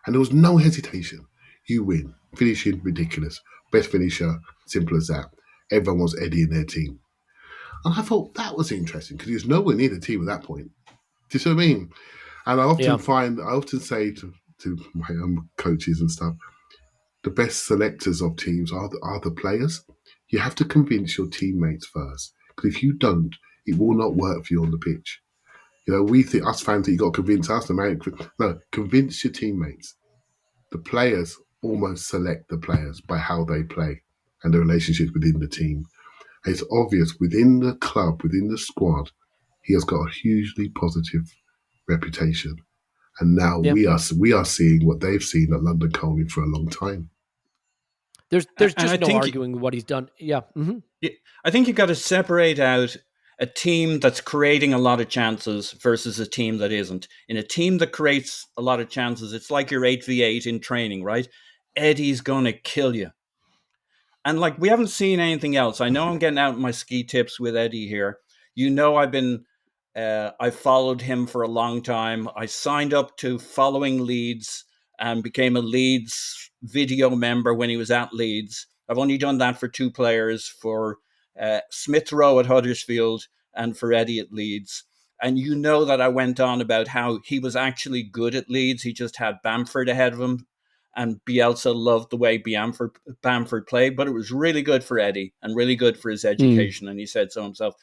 And there was no hesitation. You win. Finishing, ridiculous. Best finisher, simple as that. Everyone wants Eddie in their team. And I thought that was interesting because he was nowhere near the team at that point. Do you see what I mean? And I often say to my own coaches and stuff, the best selectors of teams are the players. You have to convince your teammates first, because if you don't, it will not work for you on the pitch. You know, we think, us fans, that you got to convince us. No, convince your teammates. The players almost select the players by how they play and the relationships within the team. And it's obvious within the club, within the squad, he has got a hugely positive reputation, and now we are seeing what they've seen at London Colney for a long time. There's just no arguing what he's done. Yeah. Mm-hmm. Yeah, I think you got to separate out a team that's creating a lot of chances versus a team that isn't. In a team that creates a lot of chances, it's like your 8v8 in training, right? Eddie's gonna kill you. And like, we haven't seen anything else. I know I'm getting out my ski tips with Eddie here. You know, I followed him for a long time. I signed up to following Leeds and became a Leeds video member when he was at Leeds. I've only done that for two players, for Smith Rowe at Huddersfield and for Eddie at Leeds. And you know that I went on about how he was actually good at Leeds. He just had Bamford ahead of him. And Bielsa loved the way Bamford played, but it was really good for Eddie and really good for his education. And he said so himself.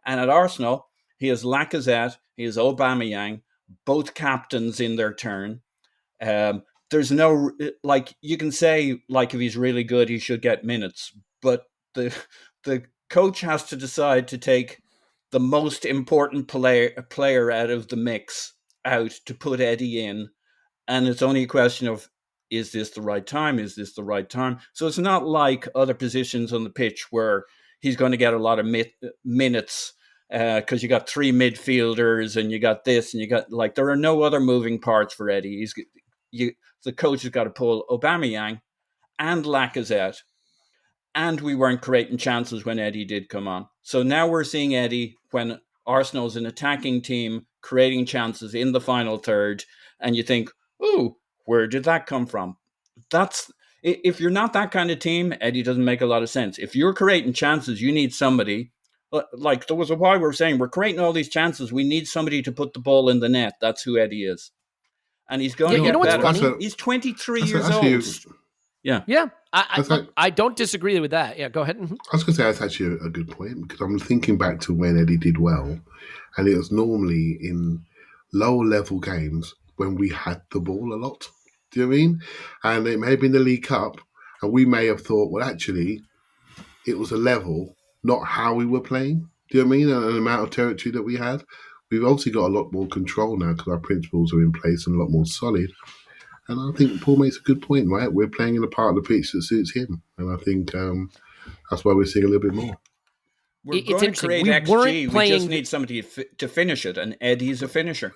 And at Arsenal, he has Lacazette, he has Aubameyang, both captains in their turn. There's no, like, you can say, like, if he's really good, he should get minutes. But the coach has to decide to take the most important player out of the mix out to put Eddie in. And it's only a question of, is this the right time? Is this the right time? So it's not like other positions on the pitch where he's going to get a lot of minutes because you got three midfielders and you got this and you got, like, there are no other moving parts for Eddie. The coach has got to pull Aubameyang and Lacazette, and we weren't creating chances when Eddie did come on. So now we're seeing Eddie, when Arsenal's an attacking team, creating chances in the final third, and you think, ooh, where did that come from? If you're not that kind of team, Eddie doesn't make a lot of sense. If you're creating chances, you need somebody. Like, there was a while we were saying, we're creating all these chances, we need somebody to put the ball in the net. That's who Eddie is. And he's going to get better. He's 23 years old. Yeah. I don't disagree with that. Yeah, go ahead. I was going to say that's actually a good point, because I'm thinking back to when Eddie did well, and it was normally in lower level games when we had the ball a lot. Do you know what I mean? And it may have been the League Cup, and we may have thought, well, actually, it was a level, not how we were playing. Do you know what I mean? And the amount of territory that we had. We've obviously got a lot more control now because our principles are in place and a lot more solid. And I think Paul makes a good point, right? We're playing in a part of the pitch that suits him. And I think that's why we're seeing a little bit more. We're going to create XG. We just need somebody to finish it, and Eddie's a finisher.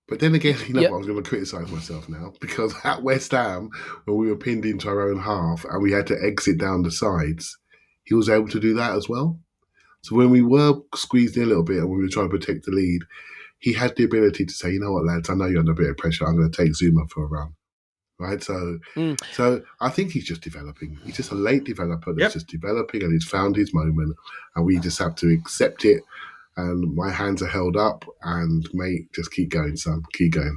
But then again, I was going to criticise myself now, because at West Ham, when we were pinned into our own half and we had to exit down the sides, he was able to do that as well. So when we were squeezed in a little bit and we were trying to protect the lead, he had the ability to say, you know what, lads, I know you're under a bit of pressure. I'm going to take Zuma for a run. Right? So I think he's just developing. He's just a late developer that's just developing, and he's found his moment, and we just have to accept it. And my hands are held up, and mate, just keep going, son. Keep going.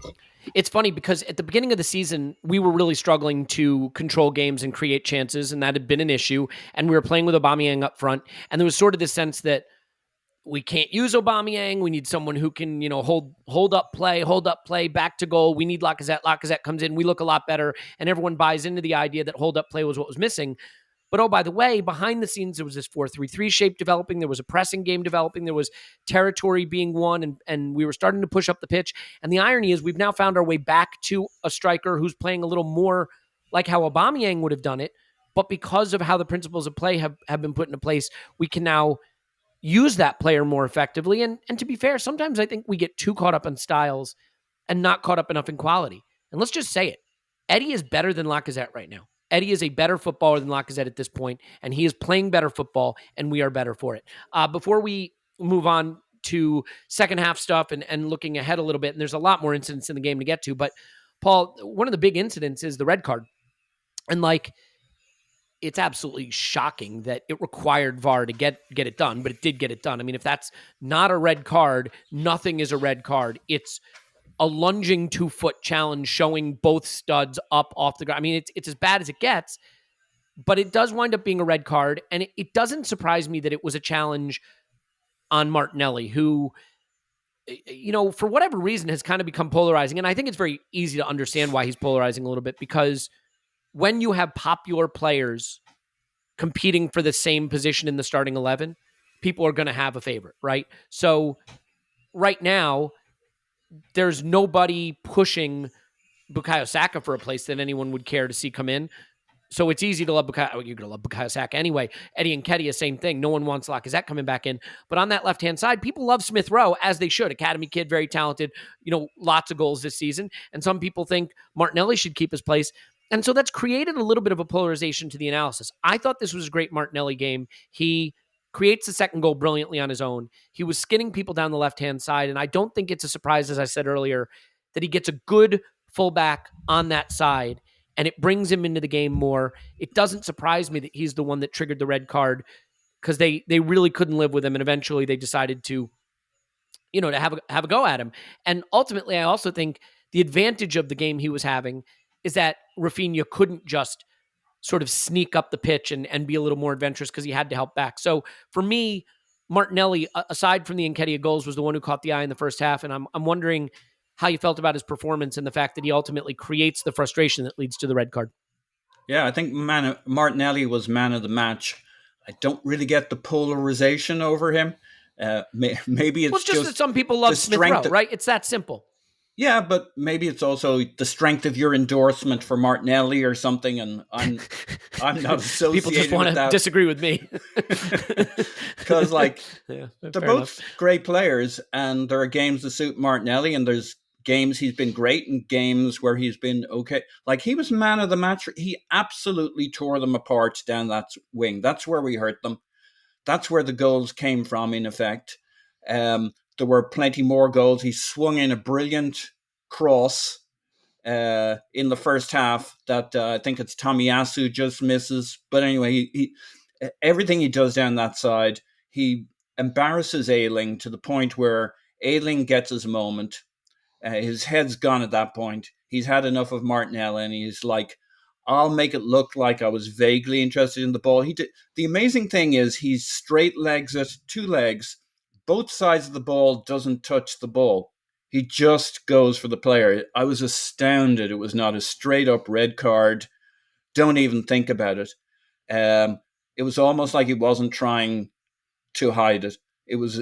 It's funny because at the beginning of the season, we were really struggling to control games and create chances, and that had been an issue. And we were playing with Aubameyang up front, and there was sort of this sense that we can't use Aubameyang. We need someone who can, hold up play, back to goal. We need Lacazette. Lacazette comes in, we look a lot better, and everyone buys into the idea that hold up play was what was missing. But oh, by the way, behind the scenes, there was this 4-3-3 shape developing. There was a pressing game developing. There was territory being won, and we were starting to push up the pitch. And the irony is we've now found our way back to a striker who's playing a little more like how Aubameyang would have done it. But because of how the principles of play have been put into place, we can now use that player more effectively. And to be fair, sometimes I think we get too caught up in styles and not caught up enough in quality. And let's just say it. Eddie is better than Lacazette right now. Eddie is a better footballer than Lacazette at this point, and he is playing better football, and we are better for it. Before we move on to second half stuff and looking ahead a little bit, and there's a lot more incidents in the game to get to, but Paul, one of the big incidents is the red card. And it's absolutely shocking that it required VAR to get it done, but it did get it done. I mean, if that's not a red card, nothing is a red card. It's a lunging 2-foot challenge showing both studs up off the ground. I mean, it's as bad as it gets, but it does wind up being a red card. And it doesn't surprise me that it was a challenge on Martinelli, who, for whatever reason has kind of become polarizing. And I think it's very easy to understand why he's polarizing a little bit, because when you have popular players competing for the same position in the starting 11, people are going to have a favorite, right? So right now, there's nobody pushing Bukayo Saka for a place that anyone would care to see come in. So it's easy to love Bukayo. You're going to love Bukayo Saka anyway. Eddie Nketiah, same thing. No one wants Lacazette coming back in. But on that left-hand side, people love Smith Rowe, as they should. Academy kid, very talented, lots of goals this season. And some people think Martinelli should keep his place. And so that's created a little bit of a polarization to the analysis. I thought this was a great Martinelli game. He creates the second goal brilliantly on his own. He was skinning people down the left-hand side, and I don't think it's a surprise, as I said earlier, that he gets a good fullback on that side, and it brings him into the game more. It doesn't surprise me that he's the one that triggered the red card, because they really couldn't live with him, and eventually they decided to to have a go at him. And ultimately, I also think the advantage of the game he was having is that Rafinha couldn't just sort of sneak up the pitch and be a little more adventurous because he had to help back. So for me, Martinelli, aside from the Nketiah goals, was the one who caught the eye in the first half. And I'm wondering how you felt about his performance and the fact that he ultimately creates the frustration that leads to the red card. Yeah, I think Martinelli was man of the match. I don't really get the polarization over him. Maybe it's just that some people love Smith Rowe, right? It's that simple. Yeah, but maybe it's also the strength of your endorsement for Martinelli or something, and I'm not associated. People just want to disagree with me because, they're both great players, and there are games that suit Martinelli, and there's games he's been great and games where he's been okay. Like, he was man of the match. He absolutely tore them apart down that wing. That's where we hurt them. That's where the goals came from, in effect. There were plenty more goals. He swung in a brilliant cross in the first half that I think it's Tomiyasu just misses. But anyway, he everything he does down that side, he embarrasses Ayling to the point where Ayling gets his moment. His head's gone at that point. He's had enough of Martinelli, and he's like, I'll make it look like I was vaguely interested in the ball. The amazing thing is he straight legs it, two legs. Both sides of the ball, doesn't touch the ball. He just goes for the player. I was astounded it was not a straight up red card. Don't even think about it. It was almost like he wasn't trying to hide it. It was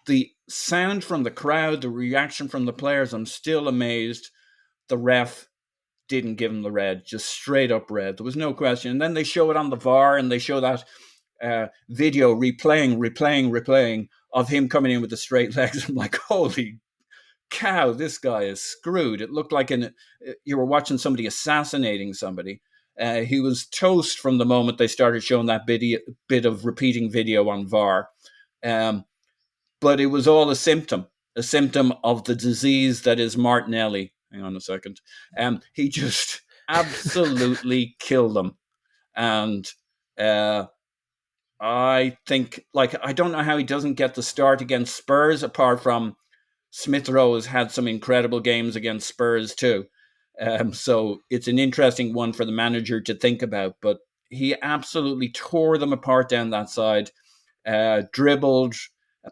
the sound from the crowd, the reaction from the players. I'm still amazed the ref didn't give him the red, just straight up red. There was no question. And then they show it on the VAR, and they show that video replaying of him coming in with the straight legs. I'm like, holy cow, this guy is screwed. It looked like you were watching somebody assassinating somebody. He was toast from the moment they started showing that bit of repeating video on VAR. But it was all a symptom of the disease that is Martinelli. Hang on a second. He just absolutely killed them. And I think, I don't know how he doesn't get the start against Spurs, apart from Smith Rowe has had some incredible games against Spurs too. So it's an interesting one for the manager to think about. But he absolutely tore them apart down that side, dribbled,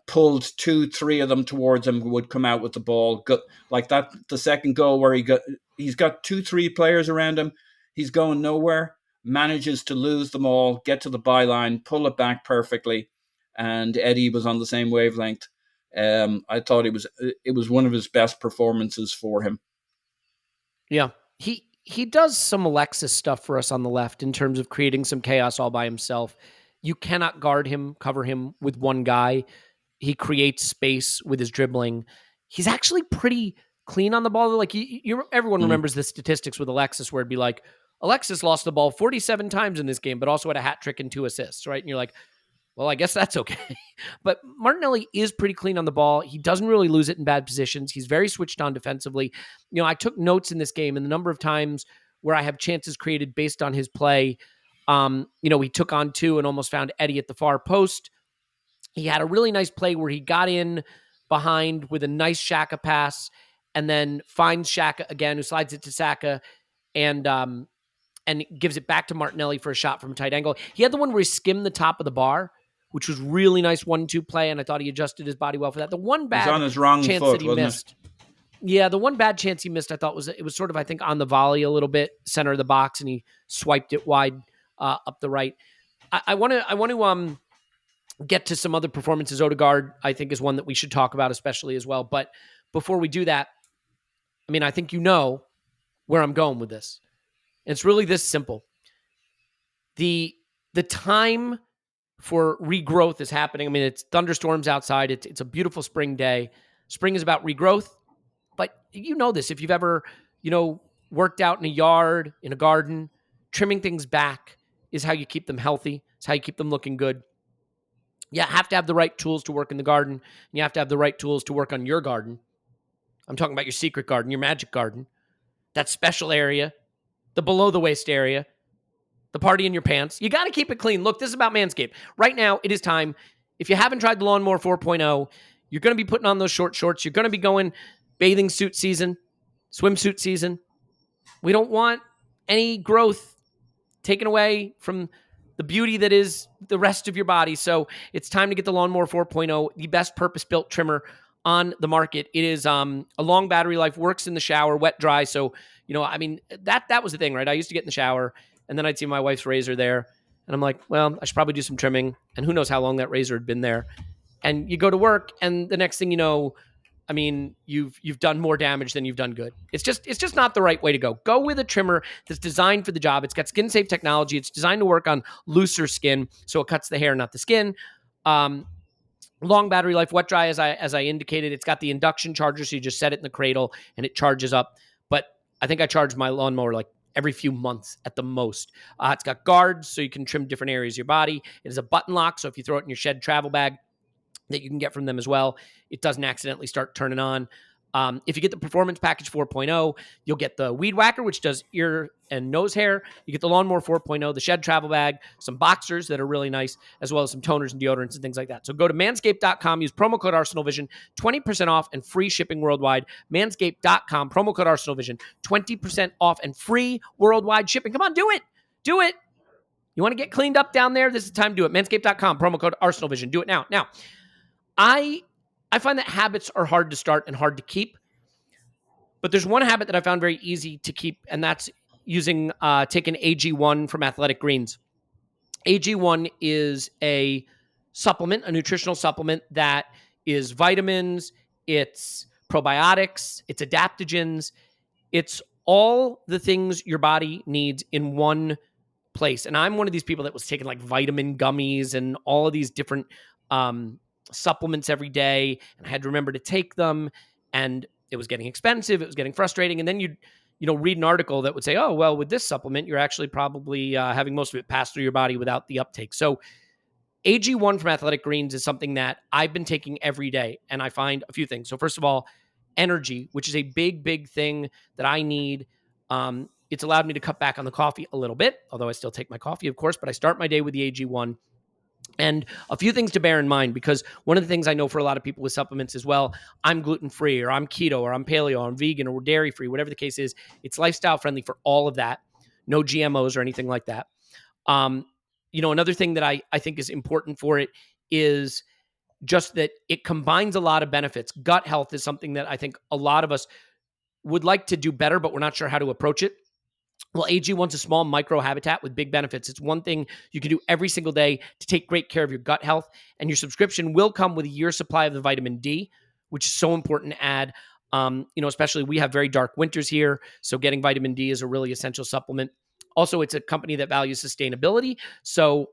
pulled 2-3 of them towards him who would come out with the ball. Like that, the second goal where he's got 2-3 players around him. He's going nowhere. Manages to lose them all, get to the byline, pull it back perfectly, and Eddie was on the same wavelength. I thought it was one of his best performances for him. Yeah, he does some Alexis stuff for us on the left in terms of creating some chaos all by himself. You cannot guard him, cover him with one guy. He creates space with his dribbling. He's actually pretty clean on the ball. Like everyone remembers the statistics with Alexis, where it'd be like, Alexis lost the ball 47 times in this game, but also had a hat trick and 2 assists, right? And you're like, well, I guess that's okay. But Martinelli is pretty clean on the ball. He doesn't really lose it in bad positions. He's very switched on defensively. I took notes in this game, and the number of times where I have chances created based on his play. He took on 2 and almost found Eddie at the far post. He had a really nice play where he got in behind with a nice Xhaka pass, and then finds Xhaka again, who slides it to Saka, and gives it back to Martinelli for a shot from a tight angle. He had the one where he skimmed the top of the bar, which was really nice 1-2 play, and I thought he adjusted his body well for that. The one bad on his wrong chance foot, that he missed. Yeah, the one bad chance he missed, I thought it was sort of, I think, on the volley a little bit, center of the box, and he swiped it wide up the right. I want to get to some other performances. Odegaard, I think, is one that we should talk about especially as well. But before we do that, I think you know where I'm going with this. It's really this simple. The time for regrowth is happening. It's thunderstorms outside. It's a beautiful spring day. Spring is about regrowth. But you know this. If you've ever, worked out in a yard, in a garden, trimming things back is how you keep them healthy. It's how you keep them looking good. You have to have the right tools to work in the garden. And you have to have the right tools to work on your garden. I'm talking about your secret garden, your magic garden, that special area, the below the waist area, the party in your pants. You got to keep it clean. Look, this is about Manscaped. Right now, it is time. if you haven't tried the Lawnmower 4.0, you're going to be putting on those short shorts. You're going to be going bathing suit season, swimsuit season. We don't want any growth taken away from the beauty that is the rest of your body. So it's time to get the Lawnmower 4.0, the best purpose-built trimmer on the market. It is a long battery life, works in the shower, wet, dry. So, that was the thing, right? I used to get in the shower, and then I'd see my wife's razor there, and I'm like, well, I should probably do some trimming, and who knows how long that razor had been there. And you go to work, and the next thing you know, you've done more damage than you've done good. It's just not the right way to go. Go with a trimmer that's designed for the job. It's got skin safe technology. It's designed to work on looser skin, so it cuts the hair, not the skin. Long battery life, wet dry, as I indicated. It's got the induction charger, so you just set it in the cradle and it charges up. But I think I charge my lawnmower like every few months at the most. It's got guards, so you can trim different areas of your body. It is a button lock, so if you throw it in your shed travel bag, that you can get from them as well, it doesn't accidentally start turning on. If you get the Performance Package 4.0, you'll get the Weed Whacker, which does ear and nose hair. You get the Lawnmower 4.0, the Shed Travel Bag, some boxers that are really nice, as well as some toners and deodorants and things like that. So go to manscaped.com, use promo code ArsenalVision, 20% off and free shipping worldwide. Manscaped.com, promo code ArsenalVision, 20% off and free worldwide shipping. Come on, do it. Do it. You want to get cleaned up down there? This is the time to do it. Manscaped.com, promo code ArsenalVision. Do it now. Now, I find that habits are hard to start and hard to keep, but there's one habit that I found very easy to keep, and that's taking AG1 from Athletic Greens. AG1 is a supplement, a nutritional supplement that is vitamins, it's probiotics, it's adaptogens, it's all the things your body needs in one place. And I'm one of these people that was taking like vitamin gummies and all of these different supplements every day, and I had to remember to take them, and it was getting expensive. It was getting frustrating. And then you'd read an article that would say, oh, well, with this supplement, you're actually probably having most of it pass through your body without the uptake. So AG1 from Athletic Greens is something that I've been taking every day, and I find a few things. So first of all, energy, which is a big, big thing that I need. It's allowed me to cut back on the coffee a little bit, although I still take my coffee, of course, but I start my day with the AG1. And a few things to bear in mind, because one of the things I know for a lot of people with supplements as well, I'm gluten-free, or I'm keto, or I'm paleo, or I'm vegan, or dairy-free, whatever the case is. It's lifestyle-friendly for all of that. No GMOs or anything like that. Another thing that I think is important for it is just that it combines a lot of benefits. Gut health is something that I think a lot of us would like to do better, but we're not sure how to approach it. Well, AG1's a small micro habitat with big benefits. It's one thing you can do every single day to take great care of your gut health. And your subscription will come with a year's supply of the vitamin D, which is so important to add. Especially we have very dark winters here, so getting vitamin D is a really essential supplement. Also, it's a company that values sustainability. So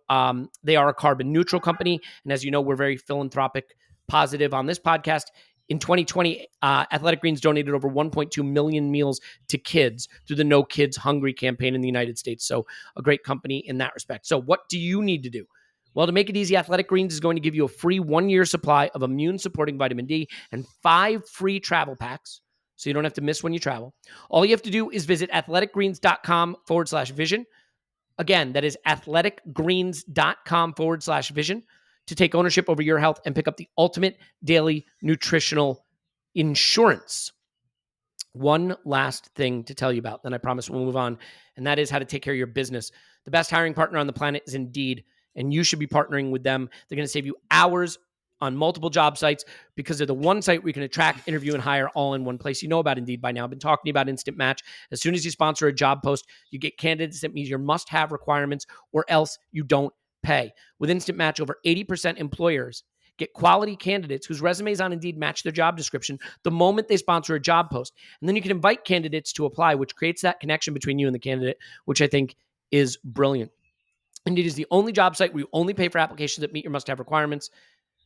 they are a carbon neutral company. And as you know, we're very philanthropic positive on this podcast. In 2020, Athletic Greens donated over 1.2 million meals to kids through the No Kids Hungry campaign in the United States. So a great company in that respect. So what do you need to do? Well, to make it easy, Athletic Greens is going to give you a free 1-year supply of immune-supporting vitamin D and 5 free travel packs, so you don't have to miss when you travel. All you have to do is visit athleticgreens.com/vision. Again, that is athleticgreens.com/vision. to take ownership over your health and pick up the ultimate daily nutritional insurance. One last thing to tell you about, then I promise we'll move on, and that is how to take care of your business. The best hiring partner on the planet is Indeed, and you should be partnering with them. They're going to save you hours on multiple job sites because they're the one site where you can attract, interview, and hire all in one place. You know about Indeed by now. I've been talking about Instant Match. As soon as you sponsor a job post, you get candidates that meet your must-have requirements, or else you don't pay. With Instant Match, over 80% employers get quality candidates whose resumes on Indeed match their job description the moment they sponsor a job post. And then you can invite candidates to apply, which creates that connection between you and the candidate, which I think is brilliant. Indeed is the only job site where you only pay for applications that meet your must-have requirements.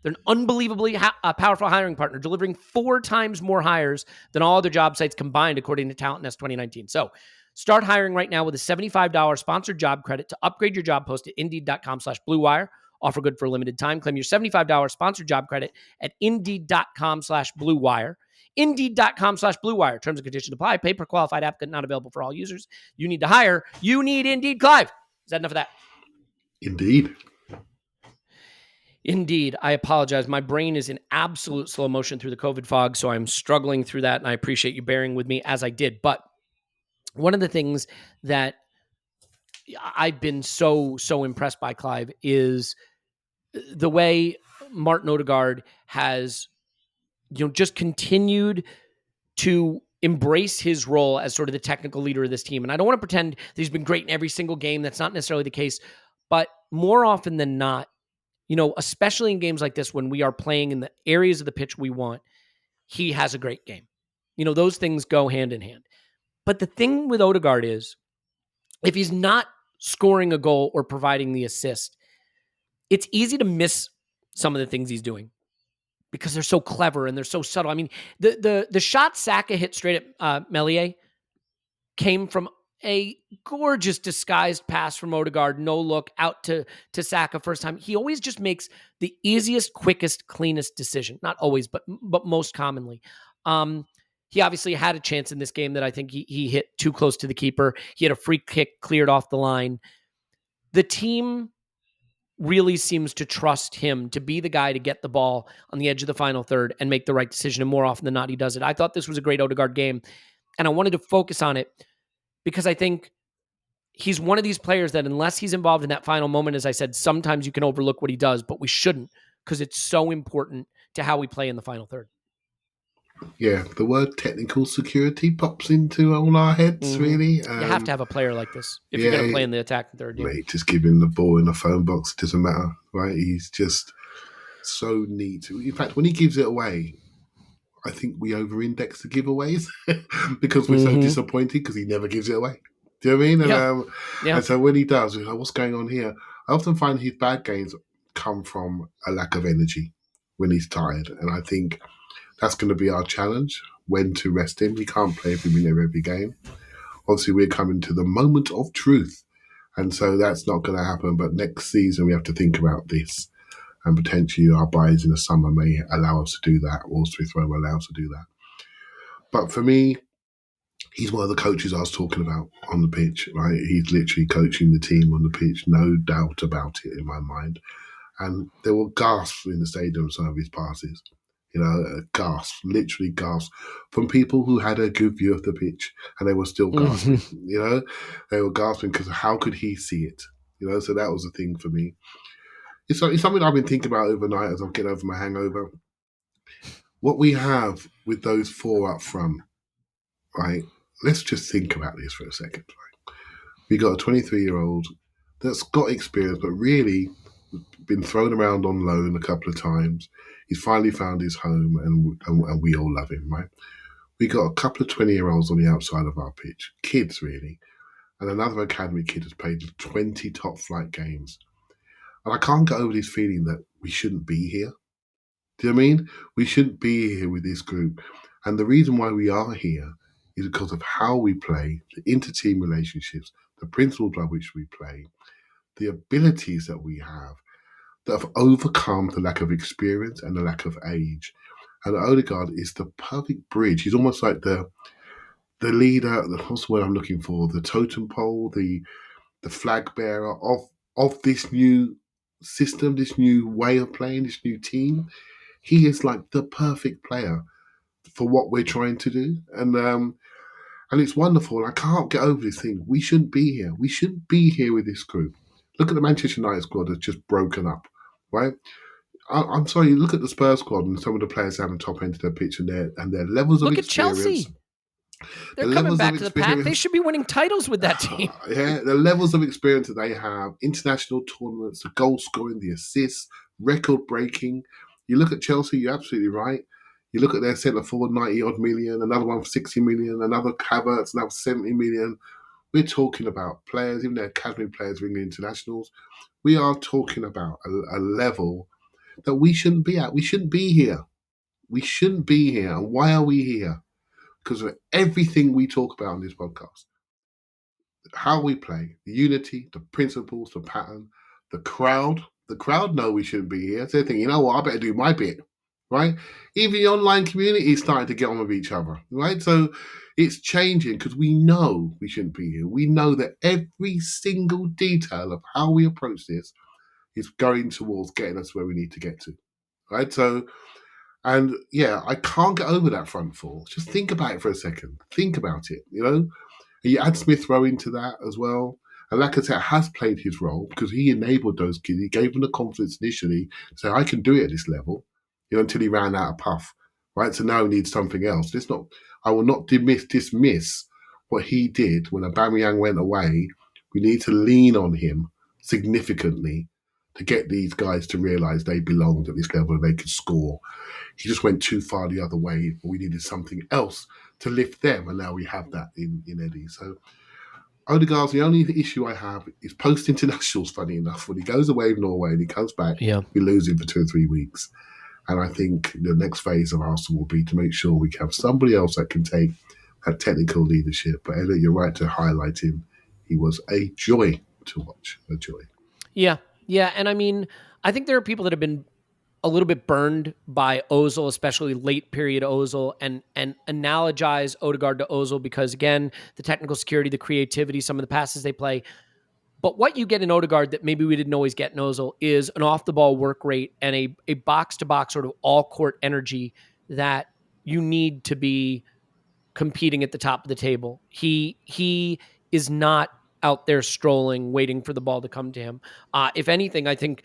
They're an unbelievably powerful hiring partner, delivering 4 times more hires than all other job sites combined, according to Talent Nest 2019. So start hiring right now with a $75 sponsored job credit to upgrade your job post at Indeed.com/BlueWire. Offer good for a limited time. Claim your $75 sponsored job credit at Indeed.com/BlueWire. Indeed.com/BlueWire. Terms and conditions apply. Pay per qualified applicant. Not available for all users. You need to hire. You need Indeed. Clive, is that enough of that? Indeed. Indeed. I apologize. My brain is in absolute slow motion through the COVID fog, so I'm struggling through that, and I appreciate you bearing with me as I did. But one of the things that I've been so impressed by, Clive, is the way Martin Odegaard has, just continued to embrace his role as sort of the technical leader of this team. And I don't want to pretend that he's been great in every single game. That's not necessarily the case. But more often than not, especially in games like this, when we are playing in the areas of the pitch we want, he has a great game. Those things go hand in hand. But the thing with Odegaard is, if he's not scoring a goal or providing the assist, it's easy to miss some of the things he's doing because they're so clever and they're so subtle. I mean, the shot Saka hit straight at Meslier came from a gorgeous disguised pass from Odegaard, no look out to Saka first time. He always just makes the easiest, quickest, cleanest decision. Not always, but most commonly. He obviously had a chance in this game that I think he hit too close to the keeper. He had a free kick cleared off the line. The team really seems to trust him to be the guy to get the ball on the edge of the final third and make the right decision. And more often than not, he does it. I thought this was a great Odegaard game, and I wanted to focus on it because I think he's one of these players that unless he's involved in that final moment, as I said, sometimes you can overlook what he does, but we shouldn't because it's so important to how we play in the final third. Yeah, the word technical security pops into all our heads, really. You have to have a player like this if you're going to play in the attacking third. Mate, just give him the ball in the phone box. It doesn't matter, right? He's just so neat. In fact, when he gives it away, I think we over-index the giveaways because we're so disappointed because he never gives it away. Do you know what I mean? And so when he does, we're like, what's going on here? I often find his bad games come from a lack of energy when he's tired. And I think that's going to be our challenge, when to rest him. He can't play every minute of every game. Obviously, we're coming to the moment of truth. And so that's not going to happen. But next season, we have to think about this. And potentially our buys in the summer may allow us to do that. Or Smith Rowe allow us to do that. But for me, he's one of the coaches I was talking about on the pitch, right? He's literally coaching the team on the pitch, no doubt about it in my mind. And there were gasps in the stadium of some of his passes. Gasps, literally gasps from people who had a good view of the pitch and they were still gasping. They were gasping because how could he see it? So that was the thing for me. It's something I've been thinking about overnight as I'm getting over my hangover. What we have with those four up front, right? Let's just think about this for a second. Right? We got a 23-year-old that's got experience, but really been thrown around on loan a couple of times. He's finally found his home, and we all love him, right? We got a couple of 20-year-olds on the outside of our pitch, kids really, and another academy kid has played 20 top-flight games. And I can't get over this feeling that we shouldn't be here. Do you know what I mean? We shouldn't be here with this group. And the reason why we are here is because of how we play, the inter-team relationships, the principles by which we play, the abilities that we have that have overcome the lack of experience and the lack of age. And Odegaard is the perfect bridge. He's almost like the leader, what's the word I'm looking for? The totem pole, the flag bearer of this new system, this new way of playing, this new team. He is like the perfect player for what we're trying to do. And it's wonderful. I can't get over this thing. We shouldn't be here. We shouldn't be here with this group. Look at the Manchester United squad that's just broken up, right? I'm sorry, look at the Spurs squad and some of the players having top end of their pitch and their levels of experience. Look at Chelsea. They're coming back to the pack. They should be winning titles with that team. The levels of experience that they have, international tournaments, the goal scoring, the assists, record breaking. You look at Chelsea, you're absolutely right. You look at their centre forward, 90-odd million, another one for 60 million, another Havertz, another 70 million. We're talking about players, even their academy players ringing internationals. We are talking about a level that we shouldn't be at. We shouldn't be here. We shouldn't be here. And why are we here? Because of everything we talk about on this podcast. How we play, the unity, the principles, the pattern, the crowd. The crowd know we shouldn't be here. So they think, you know what, I better do my bit, right? Even the online community is starting to get on with each other, right? So it's changing because we know we shouldn't be here. We know that every single detail of how we approach this is going towards getting us where we need to get to, right? So, and yeah, I can't get over that front four. Just think about it for a second. Think about it, And you add Smith Rowe into that as well. And Lacazette has played his role because he enabled those kids. He gave them the confidence initially to say, I can do it at this level, until he ran out of puff, right? So now he needs something else. I will not dismiss what he did when Aubameyang went away. We need to lean on him significantly to get these guys to realise they belonged at this level and they could score. He just went too far the other way. We needed something else to lift them, and now we have that in Eddie. So Odegaard's the only issue I have is post-internationals, funny enough. When he goes away with Norway and he comes back, we lose him for 2 or 3 weeks. And I think the next phase of Arsenal will be to make sure we have somebody else that can take that technical leadership. But Elliot, you're right to highlight him. He was a joy to watch, a joy. Yeah. And I mean, I think there are people that have been a little bit burned by Ozil, especially late period Ozil, and analogize Odegaard to Ozil because, again, the technical security, the creativity, some of the passes they play. But what you get in Odegaard that maybe we didn't always get in Ozil is an off-the-ball work rate and a box-to-box sort of all-court energy that you need to be competing at the top of the table. He is not out there strolling, waiting for the ball to come to him. If anything, I think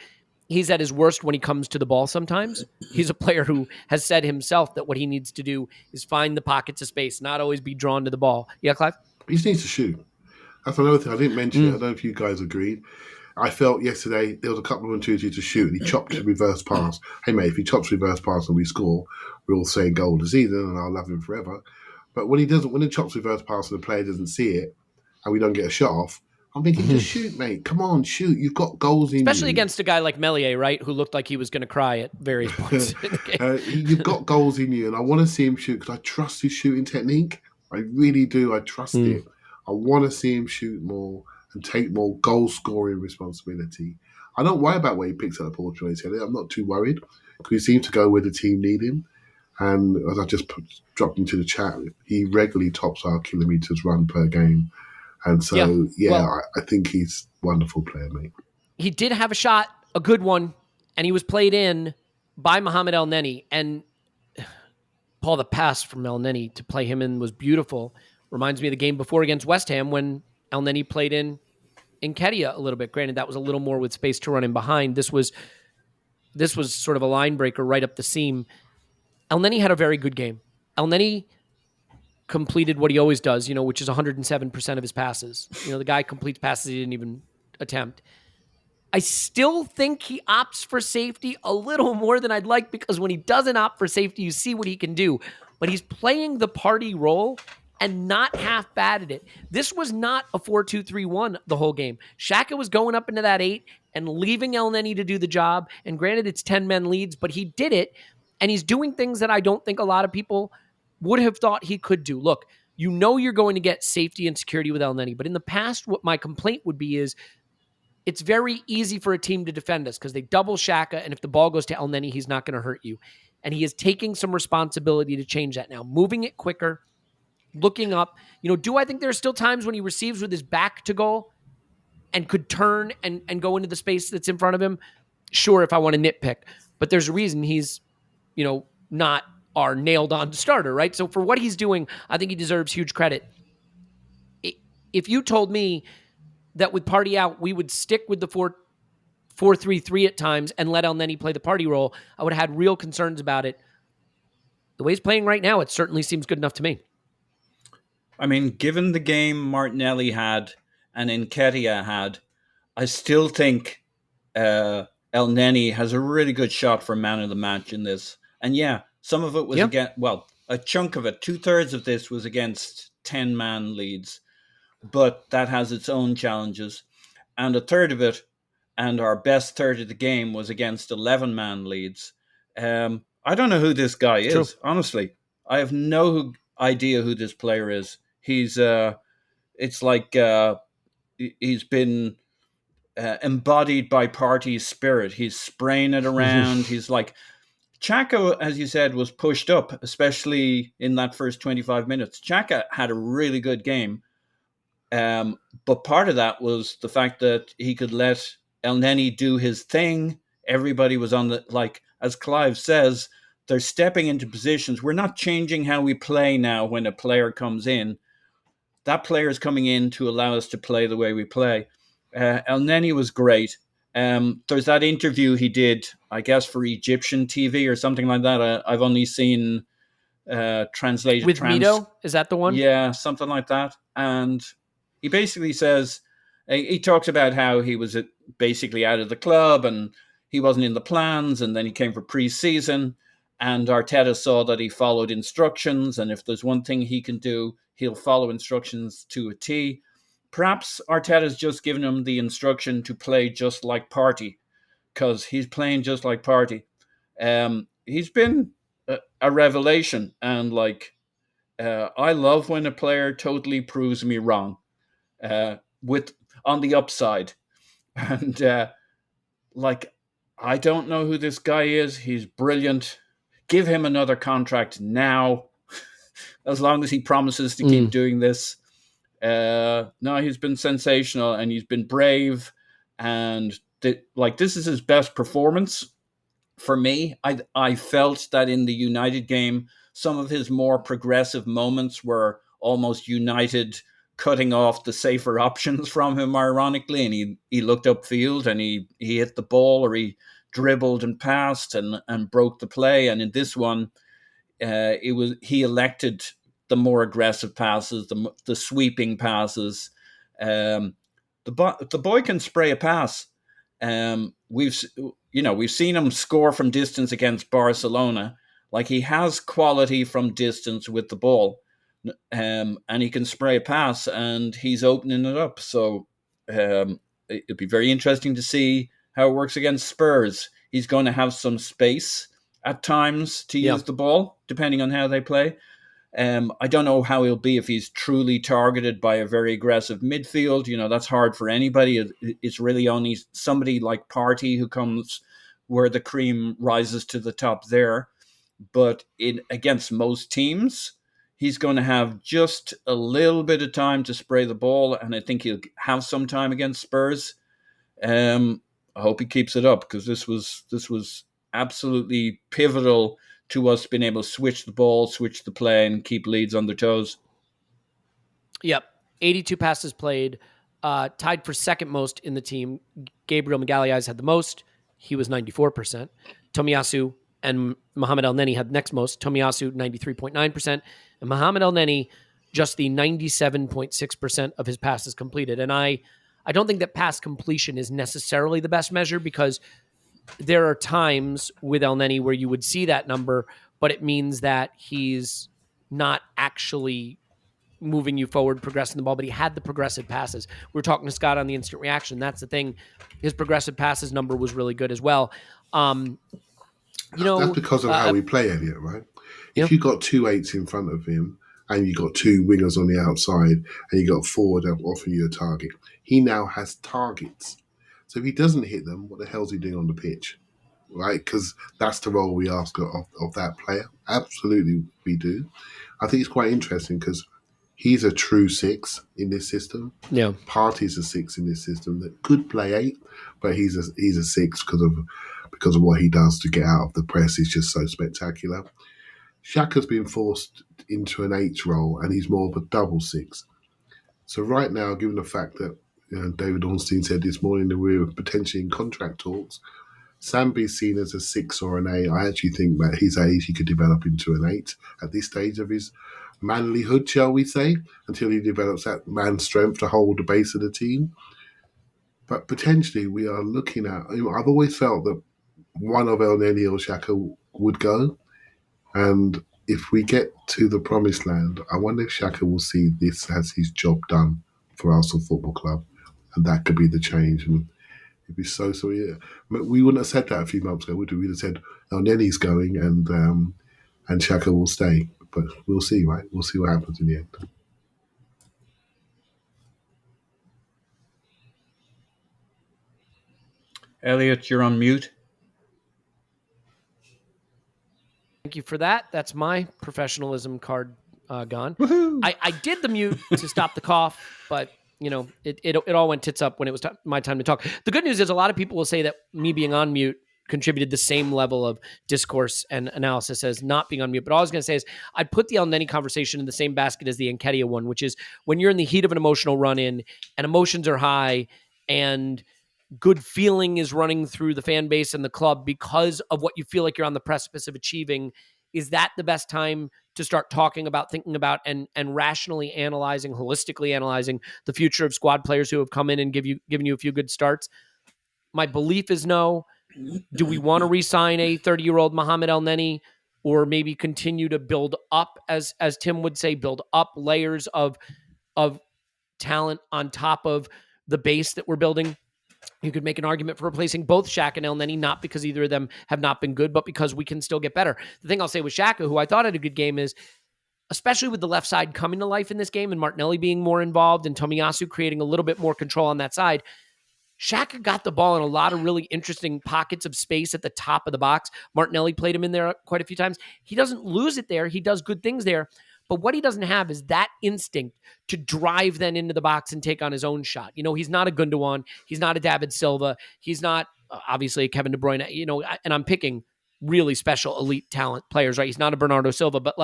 he's at his worst when he comes to the ball sometimes. He's a player who has said himself that what he needs to do is find the pockets of space, not always be drawn to the ball. Yeah, Clive? He just needs to shoot. That's another thing I didn't mention. I don't know if you guys agreed. I felt yesterday there was a couple of opportunities to shoot and he chopped a reverse pass. Hey, mate, if he chops reverse pass and we score, we're all saying goal of the season and I'll love him forever. But when he chops reverse pass and the player doesn't see it and we don't get a shot off, I'm thinking, just shoot, mate. Come on, shoot. You've got goals in you. Especially against a guy like Meslier, right, who looked like he was going to cry at various points in the game. You've got goals in you, and I want to see him shoot because I trust his shooting technique. I really do. I trust it. I want to see him shoot more and take more goal-scoring responsibility. I don't worry about where he picks up the ball. I'm not too worried because he seems to go where the team need him. And as I just dropped into the chat, he regularly tops our kilometres run per game. And so, I think he's a wonderful player, mate. He did have a shot, a good one, and he was played in by Mohammed Elneny. And Paul, the pass from Elneny to play him in was beautiful. Reminds me of the game before against West Ham when Elneny played in Nketiah a little bit. Granted, that was a little more with space to run in behind. This was sort of a line breaker right up the seam. Elneny had a very good game. Elneny completed what he always does, which is 107% of his passes. The guy completes passes he didn't even attempt. I still think he opts for safety a little more than I'd like because when he doesn't opt for safety, you see what he can do. But he's playing the party role and not half bad at it. This was not a 4-2-3-1 the whole game. Xhaka was going up into that 8 and leaving Elneny to do the job. And granted, it's 10-men Leeds, but he did it. And he's doing things that I don't think a lot of people would have thought he could do. Look, you're going to get safety and security with Elneny, but in the past, what my complaint would be is it's very easy for a team to defend us because they double Xhaka, and if the ball goes to Elneny, he's not going to hurt you. And he is taking some responsibility to change that now, moving it quicker, looking up. Do I think there are still times when he receives with his back to goal and could turn and go into the space that's in front of him? Sure, if I want to nitpick. But there's a reason he's, not our nailed-on starter, right? So for what he's doing, I think he deserves huge credit. If you told me that with Partey out, we would stick with the 4-3-3 at times and let Elneny play the Partey role, I would have had real concerns about it. The way he's playing right now, it certainly seems good enough to me. I mean, given the game Martinelli had and Nketiah had, I still think Elneny has a really good shot for man of the match in this. And yeah, some of it was a chunk of it, 2/3 of this was against 10-man Leeds, but that has its own challenges. And a third of it, and our best third of the game, was against 11-man Leeds. I don't know who this guy is, True. honestly. I have no idea who this player is. He's, it's like he's been embodied by Partey's spirit. He's spraying it around. He's like, Xhaka, as you said, was pushed up, especially in that first 25 minutes. Xhaka had a really good game, but part of that was the fact that he could let Elneny do his thing. Everybody was on the, like, as Clive says, they're stepping into positions. We're not changing how we play now when a player comes in. That player is coming in to allow us to play the way we play. Elneny was great. There's that interview he did, I guess, for Egyptian TV or something like that. I've only seen translated. With Mito? Is that the one? Yeah, something like that. And he basically says, he talks about how he was basically out of the club and he wasn't in the plans, and then he came for pre-season, and Arteta saw that he followed instructions, and if there's one thing he can do, he'll follow instructions to a T. Perhaps Arteta's just given him the instruction to play just like Partey, because he's playing just like Partey. He's been a revelation, and I love when a player totally proves me wrong, with on the upside, and I don't know who this guy is. He's brilliant. Give him another contract now, as long as he promises to keep doing this. No, he's been sensational, and he's been brave, and this is his best performance for me. I felt that in the United game, some of his more progressive moments were almost United cutting off the safer options from him, ironically, and he looked upfield and he hit the ball, or he dribbled and passed and broke the play. And in this one, he elected the more aggressive passes, the sweeping passes. The boy can spray a pass. We've seen him score from distance against Barcelona. Like, he has quality from distance with the ball, and he can spray a pass, and he's opening it up. So it'd be very interesting to see how it works against Spurs. He's going to have some space at times to use the ball, depending on how they play. I don't know how he'll be if he's truly targeted by a very aggressive midfield. That's hard for anybody. It's really only somebody like Partey who comes where the cream rises to the top there. But against most teams, he's going to have just a little bit of time to spray the ball, and I think he'll have some time against Spurs. I hope he keeps it up, because this was absolutely pivotal to us being able to switch the ball, switch the play, and keep Leeds on their toes. Yep. 82 passes played, tied for second most in the team. Gabriel Magalhaes had the most. He was 94%. Tomiyasu and Mohammed Elneny had next most. Tomiyasu, 93.9%. And Mohammed Elneny, just the 97.6% of his passes completed. And I don't think that pass completion is necessarily the best measure, because there are times with Elneny where you would see that number, but it means that he's not actually moving you forward, progressing the ball, but he had the progressive passes. We were talking to Scott on the instant reaction. That's the thing. His progressive passes number was really good as well. That's because of how we play, Elliot, right? If you got 2 8s in front of him and you got 2 wingers on the outside and you got forward offering you a target, he now has targets. So if he doesn't hit them, what the hell's he doing on the pitch, right? Because that's the role we ask of that player. Absolutely, we do. I think it's quite interesting because he's a true 6 in this system. Yeah, Partey's a 6 in this system that could play 8, but he's a 6 because of what he does to get out of the press. Is just so spectacular. Xhaka's been forced into an 8 role, and he's more of a double 6. So right now, given the fact that David Ornstein said this morning that we're potentially in contract talks, Sambi's seen as a 6 or an 8. I actually think that his age, he could develop into an 8 at this stage of his manlyhood, shall we say, until he develops that man strength to hold the base of the team. But potentially we are looking at, I've always felt that one of Elneny or Xhaka would go. And if we get to the promised land, I wonder if Xhaka will see this as his job done for Arsenal Football Club. And that could be the change. And it'd be so. Yeah. We wouldn't have said that a few months ago, would we? We'd have said, Elneny's going and Xhaka will stay. But we'll see, right? We'll see what happens in the end. Elliot, you're on mute. Thank you for that. That's my professionalism card gone. Woohoo! I did the mute to stop the cough, but it all went tits up when it was my time to talk. The good news is a lot of people will say that me being on mute contributed the same level of discourse and analysis as not being on mute. But all I was going to say is I'd put the Elneny conversation in the same basket as the Nketiah one, which is when you're in the heat of an emotional run-in and emotions are high and good feeling is running through the fan base and the club because of what you feel like you're on the precipice of achieving. Is that the best time to start talking about, thinking about, and rationally analyzing, holistically analyzing the future of squad players who have come in and given you a few good starts? My belief is no. Do we want to re-sign a 30-year-old Mohammed Elneny, or maybe continue to build up, as Tim would say, build up layers of talent on top of the base that we're building? You could make an argument for replacing both Xhaka and Elneny, not because either of them have not been good, but because we can still get better. The thing I'll say with Xhaka, who I thought had a good game, is especially with the left side coming to life in this game and Martinelli being more involved and Tomiyasu creating a little bit more control on that side, Xhaka got the ball in a lot of really interesting pockets of space at the top of the box. Martinelli played him in there quite a few times. He doesn't lose it there. He does good things there. But what he doesn't have is that instinct to drive then into the box and take on his own shot. He's not a Gundogan. He's not a David Silva. He's not, obviously, a Kevin De Bruyne. And I'm picking really special elite talent players, right? He's not a Bernardo Silva. But,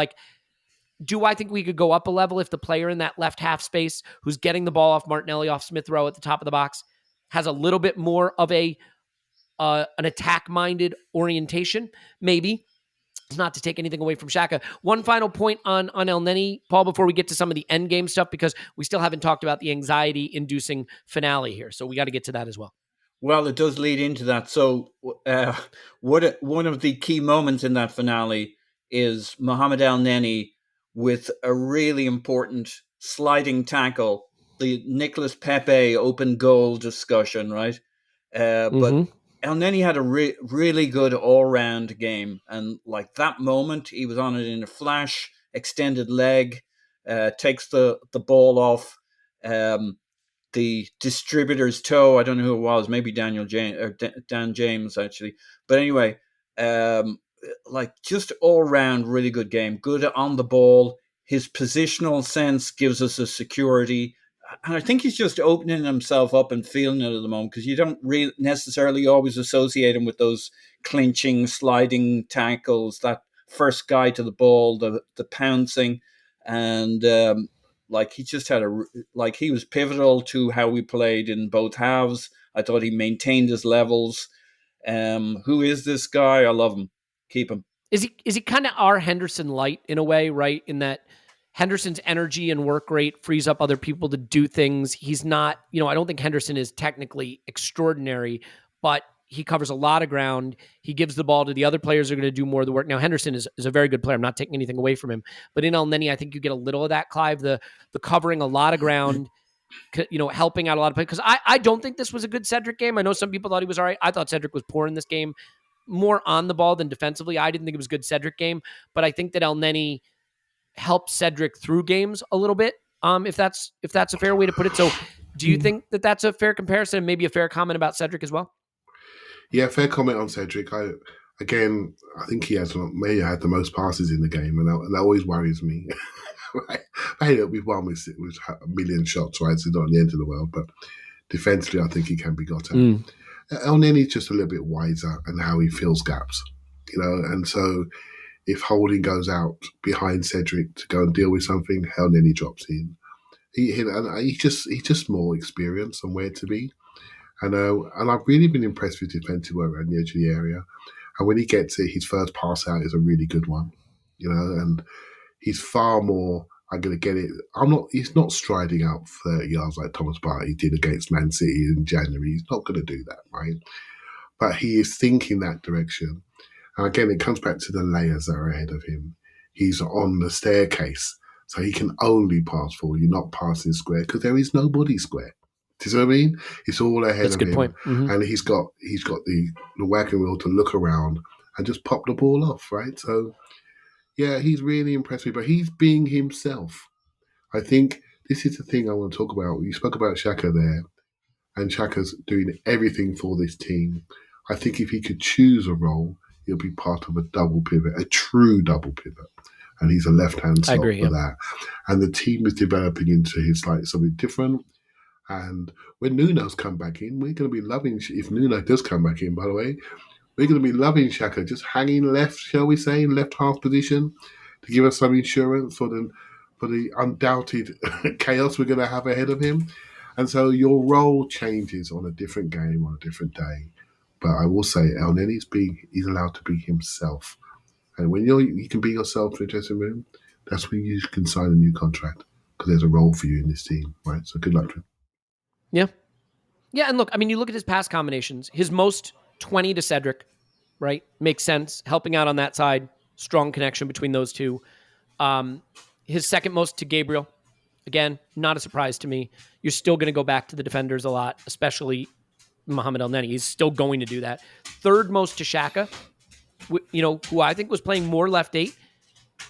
do I think we could go up a level if the player in that left half space who's getting the ball off Martinelli, off Smith Rowe at the top of the box, has a little bit more of an attack-minded orientation? Maybe. It's not to take anything away from Xhaka. One final point on Elneny, Paul, before we get to some of the end game stuff, because we still haven't talked about the anxiety-inducing finale here. So we got to get to that as well. Well, it does lead into that. So one of the key moments in that finale is Mohammed Elneny with a really important sliding tackle, the Nicolas Pepe open goal discussion, right? But Elneny had a really good all-round game. And that moment, he was on it in a flash, extended leg, takes the ball off the distributor's toe. I don't know who it was, maybe Daniel James or Dan James, actually. But anyway, just all-round really good game. Good on the ball. His positional sense gives us a security. And I think he's just opening himself up and feeling it at the moment, because you don't really necessarily always associate him with those clinching, sliding tackles, that first guy to the ball, the pouncing. And he just had he was pivotal to how we played in both halves. I thought he maintained his levels. Who is this guy? I love him. Keep him. Is he kind of our Henderson light in a way, right? In that Henderson's energy and work rate frees up other people to do things. He's not, I don't think Henderson is technically extraordinary, but he covers a lot of ground. He gives the ball to the other players who are going to do more of the work. Now, Henderson is a very good player. I'm not taking anything away from him. But in Elneny, I think you get a little of that, Clive, the covering a lot of ground, helping out a lot of players. Because I don't think this was a good Cedric game. I know some people thought he was all right. I thought Cedric was poor in this game, more on the ball than defensively. I didn't think it was a good Cedric game. But I think that Elneny help Cedric through games a little bit, if that's a fair way to put it. So do you think that that's a fair comparison and maybe a fair comment about Cedric as well? Yeah, fair comment on Cedric. I think he may have had the most passes in the game, and that always worries me. Right? Hey, we've won with a million shots, right? So it's not the end of the world, but defensively, I think he can be got at. Elneny's just a little bit wiser and how he fills gaps, and so if Holding goes out behind Cedric to go and deal with something, Elneny drops in. He's just more experienced on where to be. And I've really been impressed with defensive work around the edge of the area. And when he gets it, his first pass out is a really good one. And he's far more, I'm going to get it. He's not striding out 30 yards like Thomas Partey did against Man City in January. He's not going to do that, right? But he is thinking that direction. And again, it comes back to the layers that are ahead of him. He's on the staircase, so he can only pass forward. You're not passing square because there is nobody square. Do you see what I mean? It's all ahead of him. That's a good point. Mm-hmm. And he's got the wagon wheel to look around and just pop the ball off, right? So, yeah, he's really impressed me. But he's being himself. I think this is the thing I want to talk about. You spoke about Xhaka there, and Xhaka's doing everything for this team. I think if he could choose a role, he'll be part of a double pivot, a true double pivot. And he's a left-hand slot for that. And the team is developing into his something different. And when Nuno's come back in, we're going to be loving, if Nuno does come back in, by the way, we're going to be loving Xhaka just hanging left, shall we say, in left half position to give us some insurance for the undoubted chaos we're going to have ahead of him. And so your role changes on a different game, on a different day. But I will say, Elneny's he's allowed to be himself. And when you can be yourself in the dressing room, that's when you can sign a new contract because there's a role for you in this team, right? So good luck to him. Yeah. Yeah, and look, I mean, you look at his pass combinations. His most 20 to Cedric, right? Makes sense. Helping out on that side. Strong connection between those two. His second most to Gabriel. Again, not a surprise to me. You're still going to go back to the defenders a lot, especially Mohammed Elneny. He's still going to do that. Third most to Xhaka, who I think was playing more left 8.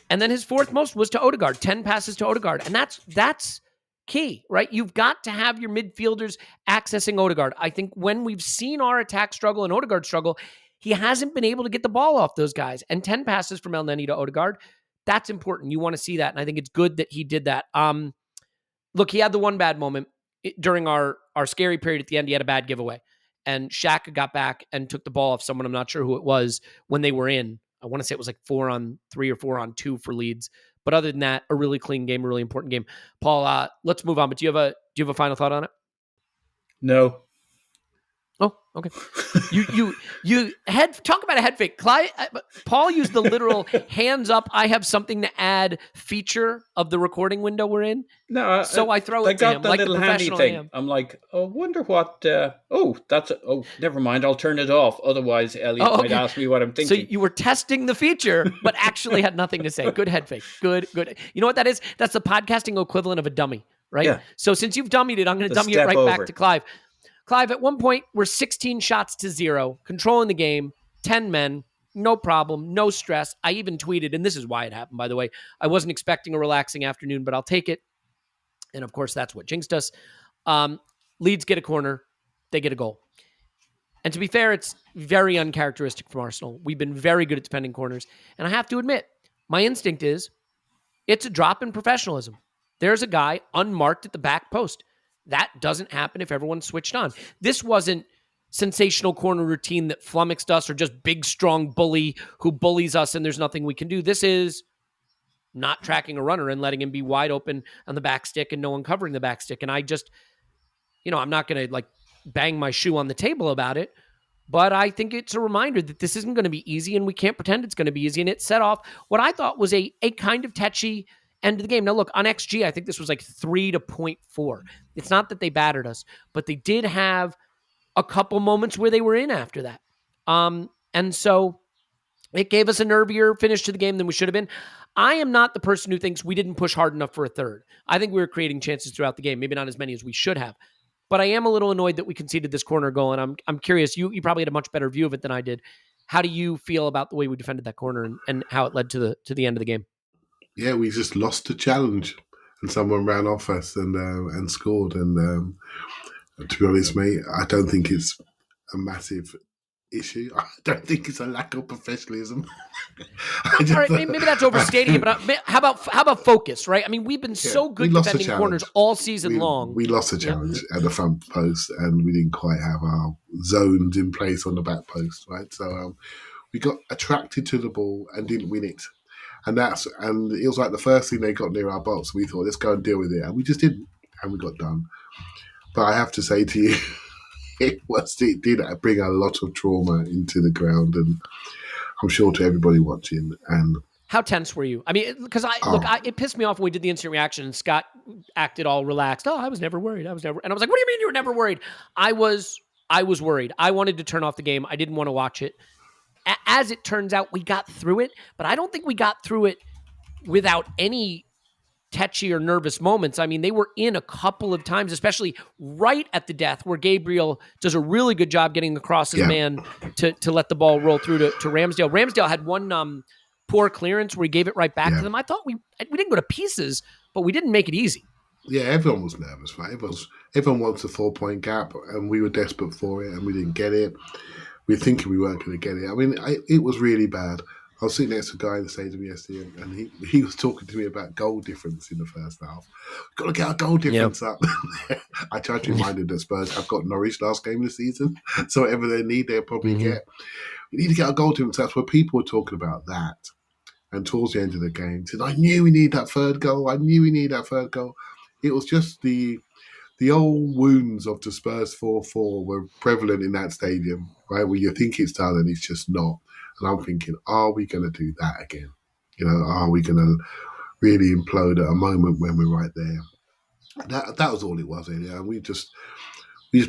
And then his fourth most was to Odegaard. 10 passes to Odegaard. And that's key, right? You've got to have your midfielders accessing Odegaard. I think when we've seen our attack struggle and Odegaard struggle, he hasn't been able to get the ball off those guys. And 10 passes from Elneny to Odegaard, that's important. You want to see that. And I think it's good that he did that. Look, he had the one bad moment during our scary period at the end. He had a bad giveaway. And Xhaka got back and took the ball off someone. I'm not sure who it was when they were in. I want to say it was like 4-on-3 or 4-on-2 for Leeds. But other than that, a really clean game, a really important game. Paul, let's move on. But do you have a final thought on it? No. Oh, okay. You talk about a head fake. Paul used the literal hands up, I have something to add feature of the recording window we're in. No, so I throw it to him the like little the handy professional thing. I am. I'm like, wonder what. Never mind. I'll turn it off. Otherwise, Elliot might ask me what I'm thinking. So you were testing the feature, but actually had nothing to say. Good head fake. Good. You know what that is? That's the podcasting equivalent of a dummy, right? Yeah. So since you've dummied it, I'm going to dummy it right back to Clive. Clive, at one point, we're 16 shots to 0, controlling the game, 10 men, no problem, no stress. I even tweeted, and this is why it happened, by the way. I wasn't expecting a relaxing afternoon, but I'll take it. And of course, that's what jinxed us. Leeds get a corner, they get a goal. And to be fair, it's very uncharacteristic from Arsenal. We've been very good at defending corners. And I have to admit, my instinct is it's a drop in professionalism. There's a guy unmarked at the back post. That doesn't happen if everyone's switched on. This wasn't sensational corner routine that flummoxed us or just big, strong bully who bullies us and there's nothing we can do. This is not tracking a runner and letting him be wide open on the back stick and no one covering the back stick. And I just, I'm not going to bang my shoe on the table about it, but I think it's a reminder that this isn't going to be easy and we can't pretend it's going to be easy. And it set off what I thought was a kind of tetchy end of the game. Now, look, on XG, I think this was 3 to 0.4. It's not that they battered us, but they did have a couple moments where they were in after that. And so it gave us a nervier finish to the game than we should have been. I am not the person who thinks we didn't push hard enough for a third. I think we were creating chances throughout the game, maybe not as many as we should have. But I am a little annoyed that we conceded this corner goal, and I'm curious. You probably had a much better view of it than I did. How do you feel about the way we defended that corner and how it led to the end of the game? Yeah, we just lost the challenge, and someone ran off us and scored. And to be honest, mate, I don't think it's a massive issue. I don't think it's a lack of professionalism. All right, maybe that's overstating it, but how about focus, right? I mean, we've been so good defending corners all season long. We lost the challenge at the front post, and we didn't quite have our zones in place on the back post, right? So we got attracted to the ball and didn't win it. And it was like the first thing they got near our box. We thought, let's go and deal with it. And we just didn't. And we got done. But I have to say to you, it did bring a lot of trauma into the ground. And I'm sure to everybody watching. And how tense were you? I mean, because it pissed me off when we did the instant reaction and Scott acted all relaxed. Oh, I was never worried. And I was like, what do you mean you were never worried? I was worried. I wanted to turn off the game. I didn't want to watch it. As it turns out, we got through it, but I don't think we got through it without any tetchy or nervous moments. I mean, they were in a couple of times, especially right at the death, where Gabriel does a really good job getting across his man to let the ball roll through to Ramsdale. Ramsdale had one poor clearance where he gave it right back to them. I thought we didn't go to pieces, but we didn't make it easy. Yeah, everyone was nervous, right? Everyone wants a 4-point gap, and we were desperate for it, and we didn't get it. We were thinking we weren't going to get it. I mean, it was really bad. I was sitting next to a guy in the stadium yesterday, and he was talking to me about goal difference in the first half. We've got to get our goal difference up. I tried to remind him that Spurs have got Norwich last game of the season, so whatever they need, they'll probably get. We need to get our goal difference. That's what people were talking about that. And towards the end of the game, said, I knew we need that third goal. It was just the old wounds of the Spurs 4-4 were prevalent in that stadium, right? Where you think it's done and it's just not. And I'm thinking, are we going to do that again? Are we going to really implode at a moment when we're right there? That was all it was, really. And we just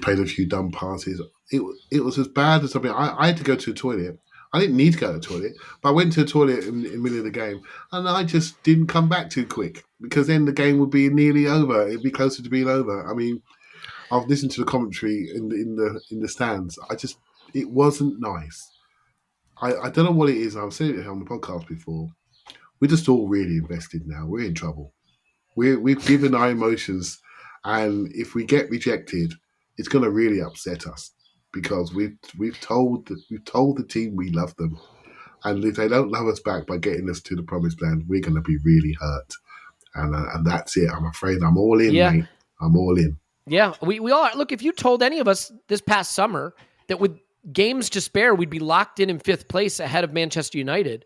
played a few dumb passes. It was as bad as I had to go to the toilet. I didn't need to go to the toilet, but I went to the toilet in the middle of the game, and I just didn't come back too quick because then the game would be nearly over. It'd be closer to being over. I mean, I've listened to the commentary in the stands. It wasn't nice. I don't know what it is. I've said it on the podcast before. We're just all really invested now. We're in trouble. We've given our emotions, and if we get rejected, it's going to really upset us because we've told the team we love them, and if they don't love us back by getting us to the promised land, we're going to be really hurt. And that's it. I'm afraid I'm all in, mate. I'm all in. Yeah, we all are. Look, if you told any of us this past summer that with games to spare, we'd be locked in 5th place ahead of Manchester United,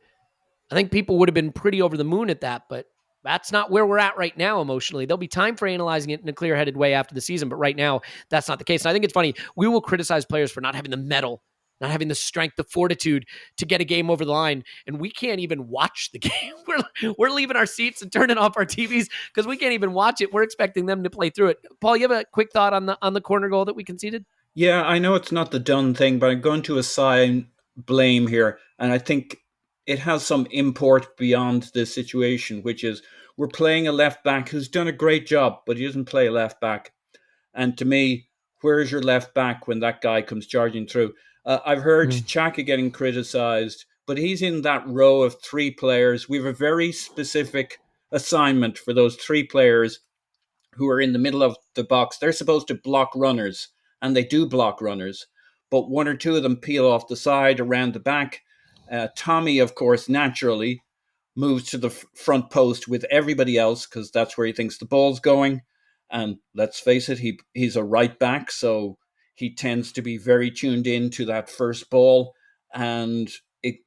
I think people would have been pretty over the moon at that, but that's not where we're at right now emotionally. There'll be time for analyzing it in a clear-headed way after the season, but right now, that's not the case. And I think it's funny. We will criticize players for not having the mettle, not having the strength, the fortitude to get a game over the line, and we can't even watch the game. We're leaving our seats and turning off our TVs because we can't even watch it. We're expecting them to play through it. Paul, you have a quick thought on the corner goal that we conceded? Yeah, I know it's not the done thing, but I'm going to assign blame here, and I think it has some import beyond this situation, which is we're playing a left back who's done a great job, but he doesn't play a left back. And to me, where's your left back when that guy comes charging through? I've heard Xhaka getting criticised, but he's in that row of 3 players. We have a very specific assignment for those 3 players who are in the middle of the box. They're supposed to block runners, and they do block runners, but 1 or 2 of them peel off the side around the back. Tommy, of course, naturally moves to the front post with everybody else because that's where he thinks the ball's going. And let's face it, he's a right back, so he tends to be very tuned in to that first ball. And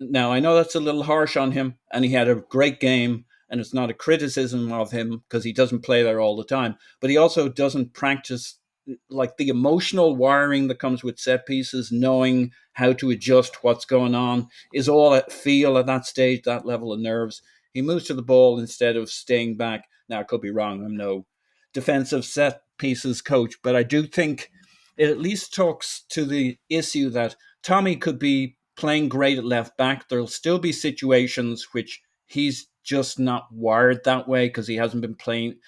now I know that's a little harsh on him, and he had a great game, and it's not a criticism of him because he doesn't play there all the time, but he also doesn't practice like the emotional wiring that comes with set pieces, knowing how to adjust what's going on is all at feel at that stage, that level of nerves. He moves to the ball instead of staying back. Now, I could be wrong. I'm no defensive set pieces coach, but I do think it at least talks to the issue that Tommy could be playing great at left back. There'll still be situations which he's just not wired that way because he hasn't been playing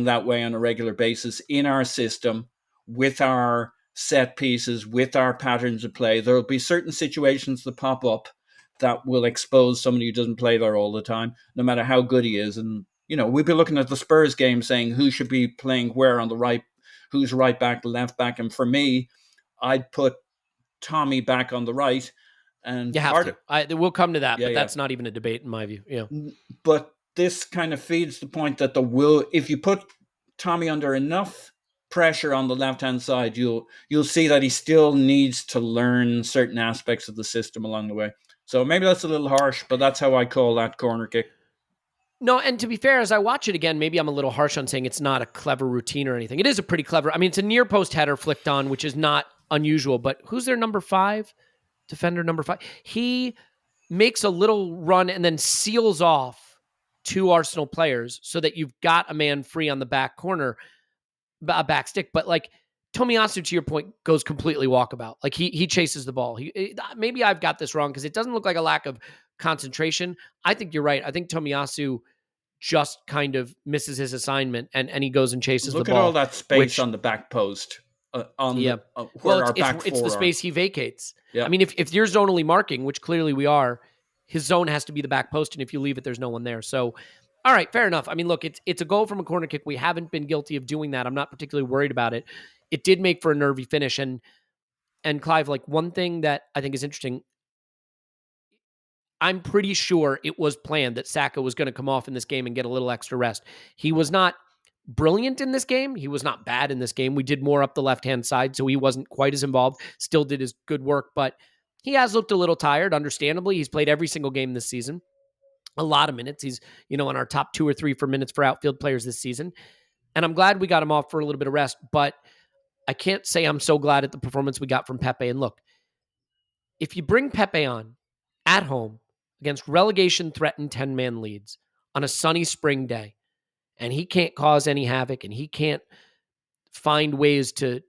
that way on a regular basis in our system with our set pieces, with our patterns of play. There'll be certain situations that pop up that will expose somebody who doesn't play there all the time, no matter how good he is. And, we'd be looking at the Spurs game saying who should be playing where on the right, who's right back, left back. And for me, I'd put Tommy back on the right. And you have to. We'll come to that, but that's not even a debate in my view. Yeah. But this kind of feeds the point that if you put Tommy under enough pressure on the left-hand side, you'll see that he still needs to learn certain aspects of the system along the way. So maybe that's a little harsh, but that's how I call that corner kick. No, and to be fair, as I watch it again, maybe I'm a little harsh on saying it's not a clever routine or anything. It is a pretty clever. I mean, it's a near post header flicked on, which is not unusual, but who's their number 5? Defender number 5. He makes a little run and then seals off 2 Arsenal players so that you've got a man free on the back corner, a back stick. But like Tomiyasu, to your point, goes completely walkabout. Like he chases the ball. Maybe I've got this wrong because it doesn't look like a lack of concentration. I think you're right. I think Tomiyasu just kind of misses his assignment and he goes and chases the ball. Look at all that space on the back post. It's the space he vacates. Yeah. I mean, if you're zonally marking, which clearly we are, his zone has to be the back post, and if you leave it, there's no one there. So, all right, fair enough. I mean, look, it's a goal from a corner kick. We haven't been guilty of doing that. I'm not particularly worried about it. It did make for a nervy finish, and Clive, like one thing that I think is interesting, I'm pretty sure it was planned that Saka was going to come off in this game and get a little extra rest. He was not brilliant in this game. He was not bad in this game. We did more up the left-hand side, so he wasn't quite as involved. Still did his good work, but he has looked a little tired, understandably. He's played every single game this season. A lot of minutes. He's, in our top 2 or 3 for minutes for outfield players this season. And I'm glad we got him off for a little bit of rest, but I can't say I'm so glad at the performance we got from Pepe. And look, if you bring Pepe on at home against relegation-threatened 10-man Leeds on a sunny spring day, and he can't cause any havoc and he can't find ways to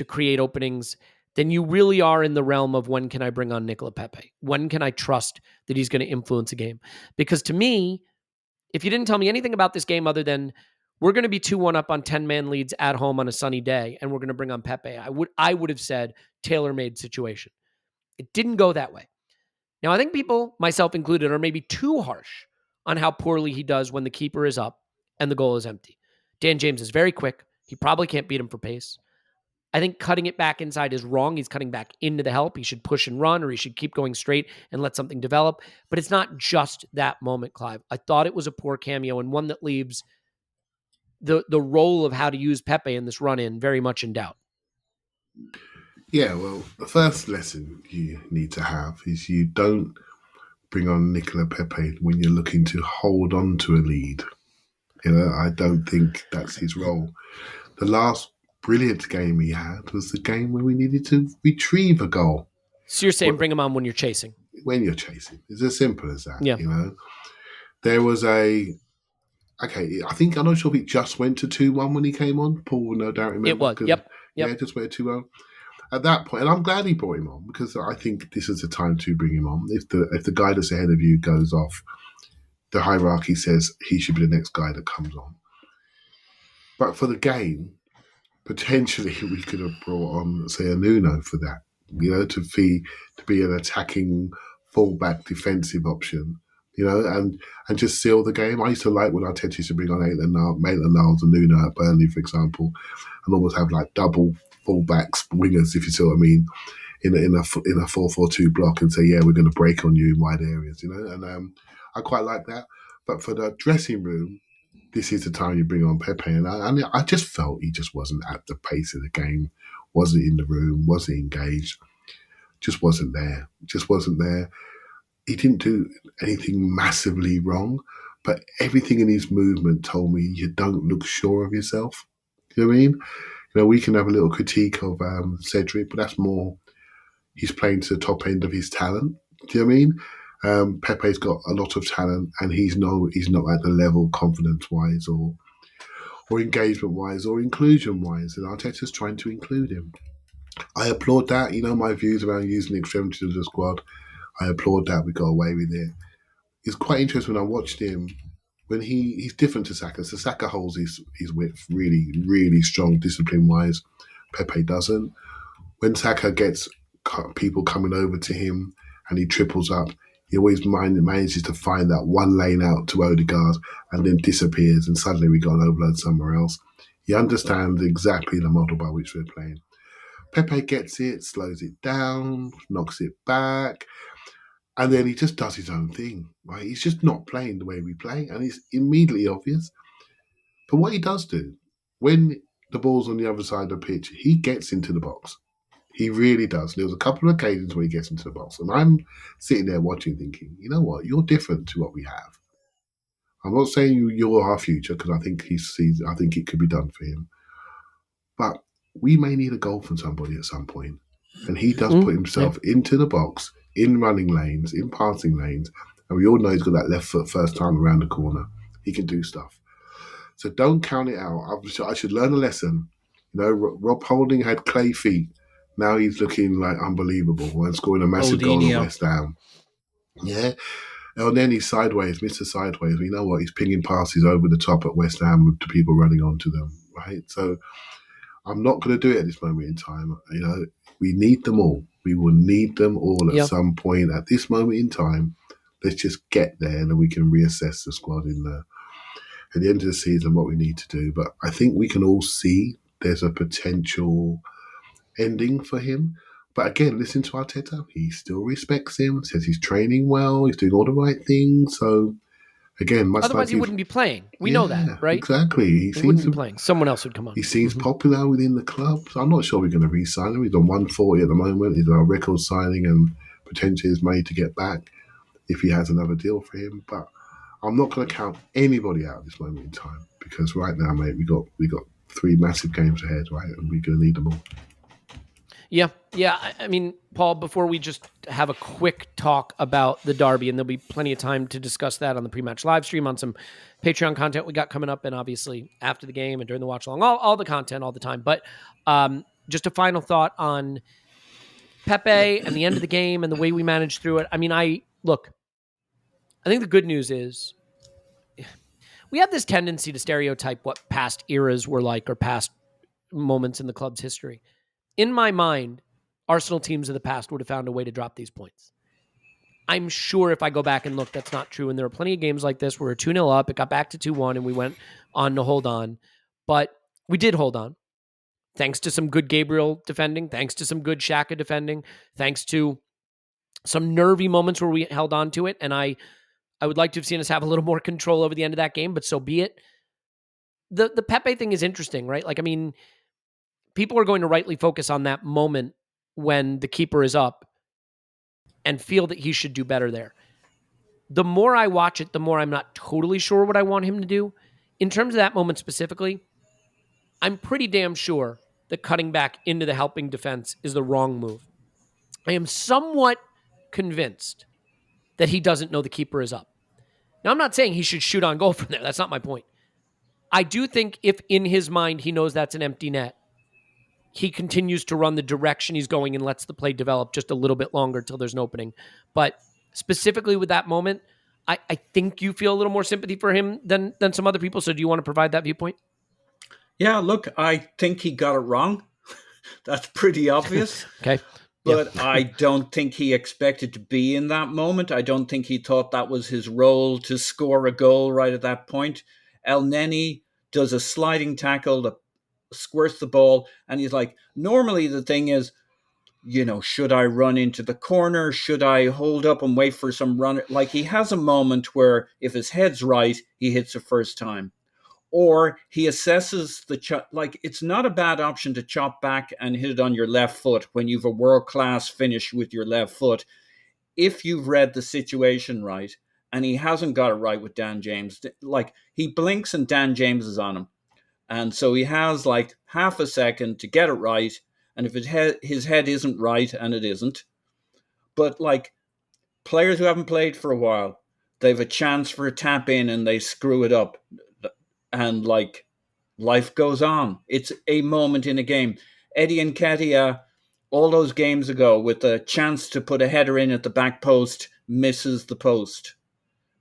create openings, then you really are in the realm of when can I bring on Nicola Pepe? When can I trust that he's going to influence a game? Because to me, if you didn't tell me anything about this game other than we're going to be 2-1 up on 10-man Leeds at home on a sunny day and we're going to bring on Pepe, I would have said tailor-made situation. It didn't go that way. Now, I think people, myself included, are maybe too harsh on how poorly he does when the keeper is up and the goal is empty. Dan James is very quick. He probably can't beat him for pace. I think cutting it back inside is wrong. He's cutting back into the help. He should push and run, or he should keep going straight and let something develop. But it's not just that moment, Clive. I thought it was a poor cameo and one that leaves the role of how to use Pepe in this run-in very much in doubt. Yeah, well, the first lesson you need to have is you don't bring on Nicola Pepe when you're looking to hold on to a lead. I don't think that's his role. The last brilliant game he had was the game where we needed to retrieve a goal. So you're saying bring him on when you're chasing? When you're chasing. It's as simple as that, yeah. There was I'm not sure if it just went to 2-1 when he came on. Paul will no doubt remember. It was, yep. Yeah, just went to 2-1. At that point, and I'm glad he brought him on because I think this is the time to bring him on. If the guy that's ahead of you goes off, the hierarchy says he should be the next guy that comes on. But for the game, potentially we could have brought on, say, a Nuno for that, to be an attacking fullback defensive option, and just seal the game. I used to like when Arteta used to bring on Maitland-Niles and Nuno at Burnley, for example, and almost have like double fullbacks, wingers, if you see what I mean, in a 4-4-2 block and say, yeah, we're going to break on you in wide areas, and I quite like that. But for the dressing room, this is the time you bring on Pepe, and I just felt he just wasn't at the pace of the game, wasn't in the room, wasn't engaged, just wasn't there. He didn't do anything massively wrong, but everything in his movement told me you don't look sure of yourself. You know what I mean? We can have a little critique of Cedric, but that's more he's playing to the top end of his talent. Do you know what I mean? Pepe's got a lot of talent, and he's not at the level confidence-wise or engagement-wise or inclusion-wise, and Arteta's trying to include him. I applaud that. My views around using the extremities of the squad. I applaud that. We got away with it. It's quite interesting when I watched him. When he's different to Saka. So Saka holds his width really, really strong discipline-wise. Pepe doesn't. When Saka gets people coming over to him and he triples up, he always manages to find that one lane out to Odegaard and then disappears, and suddenly we got an overload somewhere else. He understands exactly the model by which we're playing. Pepe gets it, slows it down, knocks it back, and then he just does his own thing, right? He's just not playing the way we play, and it's immediately obvious. But what he does do, when the ball's on the other side of the pitch, he gets into the box. He really does. There was a couple of occasions where he gets into the box, and I'm sitting there watching thinking, you know what? You're different to what we have. I'm not saying you're our future, because I think I think it could be done for him. But we may need a goal from somebody at some point. And he does put himself into the box, in running lanes, in passing lanes, and we all know he's got that left foot first time around the corner. He can do stuff. So don't count it out. I should learn a lesson. Rob Holding had clay feet. Now he's looking like unbelievable and scoring a massive goal at West Ham. Yeah. Elneny sideways, Mr. Sideways. You know what? He's pinging passes over the top at West Ham to people running onto them, right? So I'm not going to do it at this moment in time. We need them all. We will need them all at some point. At this moment in time, let's just get there, and then we can reassess the squad at the end of the season what we need to do. But I think we can all see there's a potential ending for him. But again, listen to Arteta. He still respects him, says he's training well, he's doing all the right things. So, again, much otherwise like he wouldn't be playing. We know that, right? Exactly. He wouldn't be playing. Someone else would come on. He seems popular within the club. So I'm not sure we're going to re-sign him. He's on 140 at the moment. He's a record signing and potentially is made to get back if he has another deal for him. But I'm not going to count anybody out at this moment in time because right now, mate, we got 3 massive games ahead, right? And we're going to need them all. Yeah. I mean, Paul, before we just have a quick talk about the derby, and there'll be plenty of time to discuss that on the pre-match live stream, on some Patreon content we got coming up, and obviously after the game and during the watch along, all the content all the time. But just a final thought on Pepe and the end of the game and the way we managed through it. I mean, I think the good news is we have this tendency to stereotype what past eras were like or past moments in the club's history. In my mind, Arsenal teams of the past would have found a way to drop these points. I'm sure if I go back and look, that's not true. And there are plenty of games like this where we're 2-0 up, it got back to 2-1, and we went on to hold on. But we did hold on. Thanks to some good Gabriel defending, thanks to some good Xhaka defending, thanks to some nervy moments where we held on to it. And I would like to have seen us have a little more control over the end of that game, but so be it. The Pepe thing is interesting, right? Like, I mean, people are going to rightly focus on that moment when the keeper is up and feel that he should do better there. The more I watch it, the more I'm not totally sure what I want him to do. In terms of that moment specifically, I'm pretty damn sure that cutting back into the helping defense is the wrong move. I am somewhat convinced that he doesn't know the keeper is up. Now, I'm not saying he should shoot on goal from there. That's not my point. I do think if in his mind he knows that's an empty net, he continues to run the direction he's going and lets the play develop just a little bit longer till there's an opening. But specifically with that moment, I think you feel a little more sympathy for him than some other people. So do you want to provide that viewpoint? Yeah, look, I think he got it wrong. That's pretty obvious. Okay. But yeah. I don't think he expected to be in that moment. I don't think he thought that was his role to score a goal right at that point. Elneny does a sliding tackle that squirts the ball, and he's like, normally the thing is, should I run into the corner? Should I hold up and wait for some runner? Like, he has a moment where if his head's right, he hits it first time. Or he assesses it's not a bad option to chop back and hit it on your left foot when you've a world-class finish with your left foot, if you've read the situation right. And he hasn't got it right with Dan James. Like, he blinks and Dan James is on him. And so he has like half a second to get it right. And if his head isn't right, and it isn't, but like players who haven't played for a while, they've a chance for a tap in and they screw it up. And like life goes on. It's a moment in a game. Eddie Nketiah, all those games ago, with a chance to put a header in at the back post, misses the post,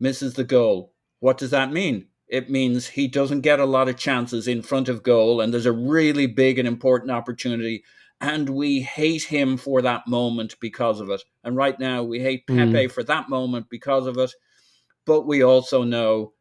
misses the goal. What does that mean? It means he doesn't get a lot of chances in front of goal, and there's a really big and important opportunity, and we hate him for that moment because of it. And right now, we hate Pepe for that moment because of it, but we also know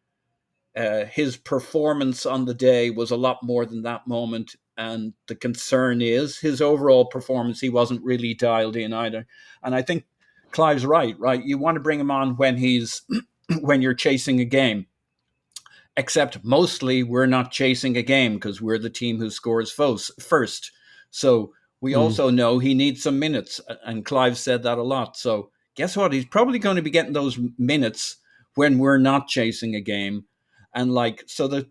his performance on the day was a lot more than that moment, and the concern is his overall performance. He wasn't really dialed in either, and I think Clive's right? You want to bring him on when you're chasing a game. Except mostly we're not chasing a game because we're the team who scores first. So we also know he needs some minutes. And Clive said that a lot. So guess what? He's probably going to be getting those minutes when we're not chasing a game. And so the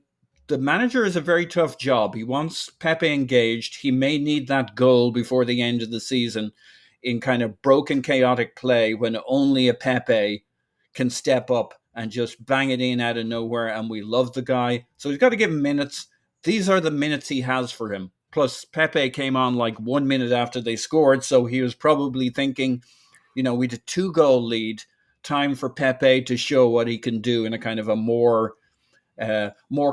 manager is a very tough job. He wants Pepe engaged. He may need that goal before the end of the season in kind of broken, chaotic play when only a Pepe can step up and just bang it in out of nowhere, and we love the guy. So we've got to give him minutes. These are the minutes he has for him. Plus, Pepe came on 1 minute after they scored, so he was probably thinking, we had a 2-goal lead, time for Pepe to show what he can do in a kind of a more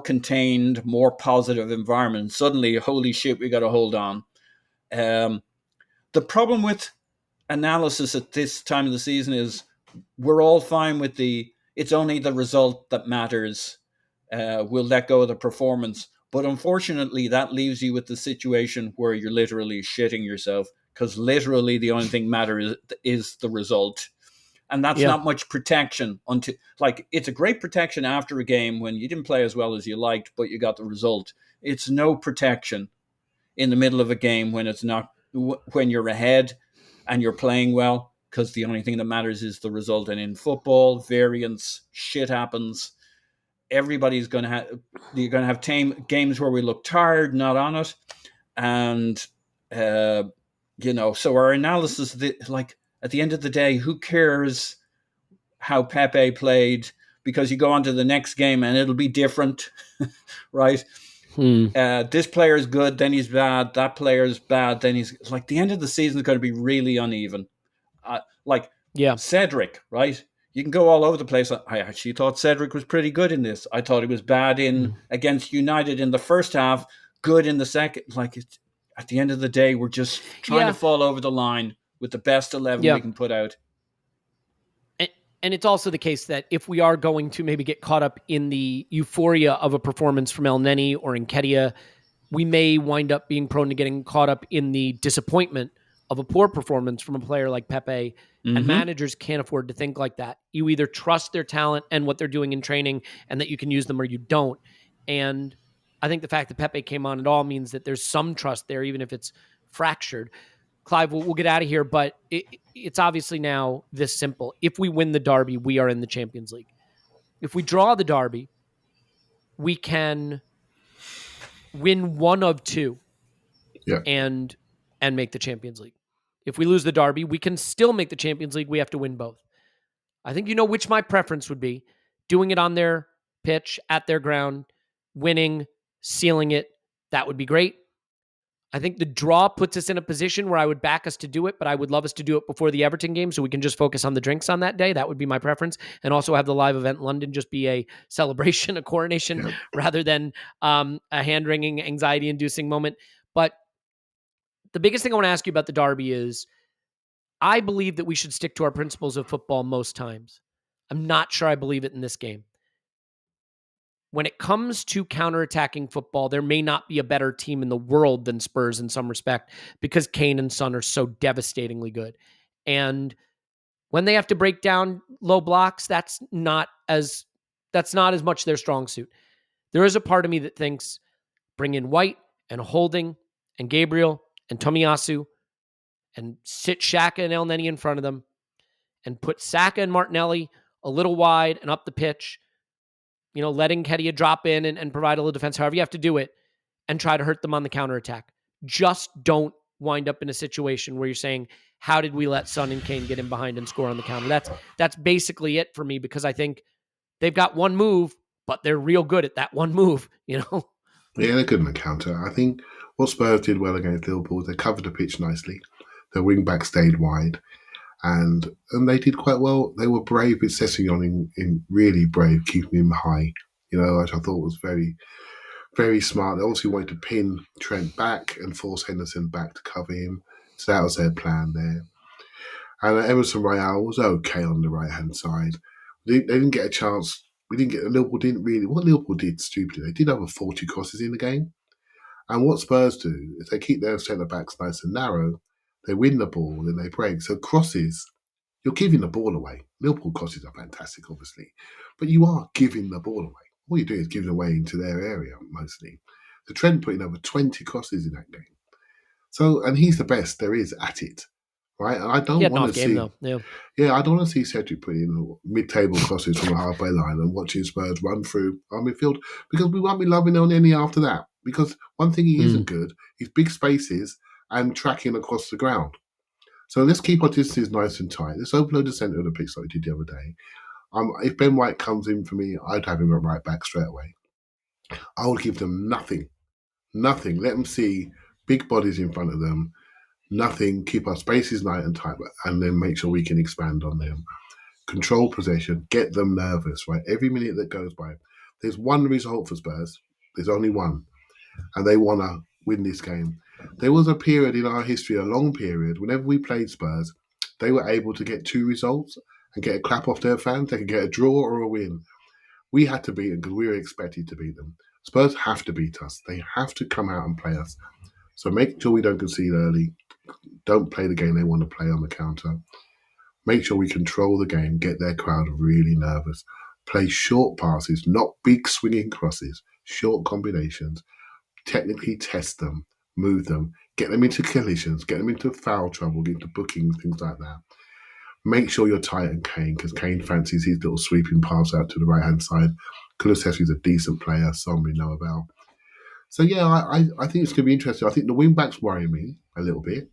contained, more positive environment. Suddenly, holy shit, we got to hold on. The problem with analysis at this time of the season is we're all fine with it's only the result that matters. We'll let go of the performance. But unfortunately, that leaves you with the situation where you're literally shitting yourself because literally the only thing matters is the result. And that's not much protection until, like, it's a great protection after a game when you didn't play as well as you liked, but you got the result. It's no protection in the middle of a game when it's not, when you're ahead and you're playing well, because the only thing that matters is the result. And in football, variance, shit happens. Everybody's going to have, you're going to have games where we look tired, not on it. And, so our analysis, like, at the end of the day, who cares how Pepe played? Because you go on to the next game and it'll be different, right? This player is good, then he's bad. That player is bad, then he's like, the end of the season is going to be really uneven. Cedric, right? You can go all over the place. I actually thought Cedric was pretty good in this. I thought he was bad against United in the first half, good in the second. Like, at the end of the day, we're just trying to fall over the line with the best 11 we can put out. And it's also the case that if we are going to maybe get caught up in the euphoria of a performance from Elneny or Nketiah, we may wind up being prone to getting caught up in the disappointment of a poor performance from a player like Pepe. And managers can't afford to think like that. You either trust their talent and what they're doing in training and that you can use them, or you don't. And I think the fact that Pepe came on at all means that there's some trust there, even if it's fractured. Clive, we'll get out of here, but it's obviously now this simple. If we win the derby, we are in the Champions League. If we draw the derby, we can win one of two and make the Champions League. If we lose the derby, we can still make the Champions League. We have to win both. I think you know which my preference would be. Doing it on their pitch, at their ground, winning, sealing it, that would be great. I think the draw puts us in a position where I would back us to do it, but I would love us to do it before the Everton game so we can just focus on the drinks on that day. That would be my preference. And also have the live event in London just be a celebration, a coronation, rather than a hand-wringing, anxiety-inducing moment. But the biggest thing I want to ask you about the derby is I believe that we should stick to our principles of football most times. I'm not sure I believe it in this game. When it comes to counterattacking football, there may not be a better team in the world than Spurs in some respect because Kane and Son are so devastatingly good. And when they have to break down low blocks, that's not as much their strong suit. There is a part of me that thinks bring in White and Holding and Gabriel and Tomiyasu and sit Xhaka and Elneny in front of them and put Saka and Martinelli a little wide and up the pitch, letting Nketiah drop in and provide a little defense, however you have to do it, and try to hurt them on the counterattack. Just don't wind up in a situation where you're saying, how did we let Son and Kane get in behind and score on the counter? That's basically it for me, because I think they've got one move, but they're real good at that one move, Yeah, they're good in the counter. I think what Spurs did well against Liverpool, they covered the pitch nicely. Their wing-back stayed wide. And they did quite well. They were brave with Sessegnon in really brave, keeping him high, which I thought was very, very smart. They obviously wanted to pin Trent back and force Henderson back to cover him. So that was their plan there. And Emerson Royale was okay on the right-hand side. They didn't get a chance. Liverpool didn't really. What Liverpool did stupidly, they did over 40 crosses in the game. And what Spurs do is they keep their centre-backs nice and narrow. They win the ball and they break. So crosses, you're giving the ball away. Liverpool crosses are fantastic, obviously. But you are giving the ball away. All you're doing is giving away into their area, mostly. So Trent put in over 20 crosses in that game. So, and he's the best there is at it, right? And I don't want to see... I don't want to see Cedric put in mid-table crosses from a halfway line and watching Spurs run through our midfield, because we won't be loving Elneny after that. Because one thing he isn't good is big spaces and tracking across the ground. So let's keep our distances nice and tight. Let's overload the centre of the pitch like we did the other day. If Ben White comes in for me, I'd have him at right back straight away. I would give them nothing. Let them see big bodies in front of them. Nothing. Keep our spaces nice and tight, and then make sure we can expand on them. Control possession. Get them nervous, right? Every minute that goes by. There's one result for Spurs. There's only one. And they want to win this game. There was a period in our history, a long period, whenever we played Spurs, they were able to get two results and get a clap off their fans. They could get a draw or a win. We had to beat them because we were expected to beat them. Spurs have to beat us. They have to come out and play us. So make sure we don't concede early. don't play the game they want to play on the counter. Make sure we control the game, get their crowd really nervous. Play short passes, not big swinging crosses, short combinations. Technically test them, move them, get them into collisions, get them into foul trouble, get into bookings, things like that. Make sure you're tight on Kane, because Kane fancies his little sweeping pass out to the right-hand side. Kulusevski's a decent player, someone we know about. So, yeah, I think it's going to be interesting. I think the wing-backs worry me a little bit,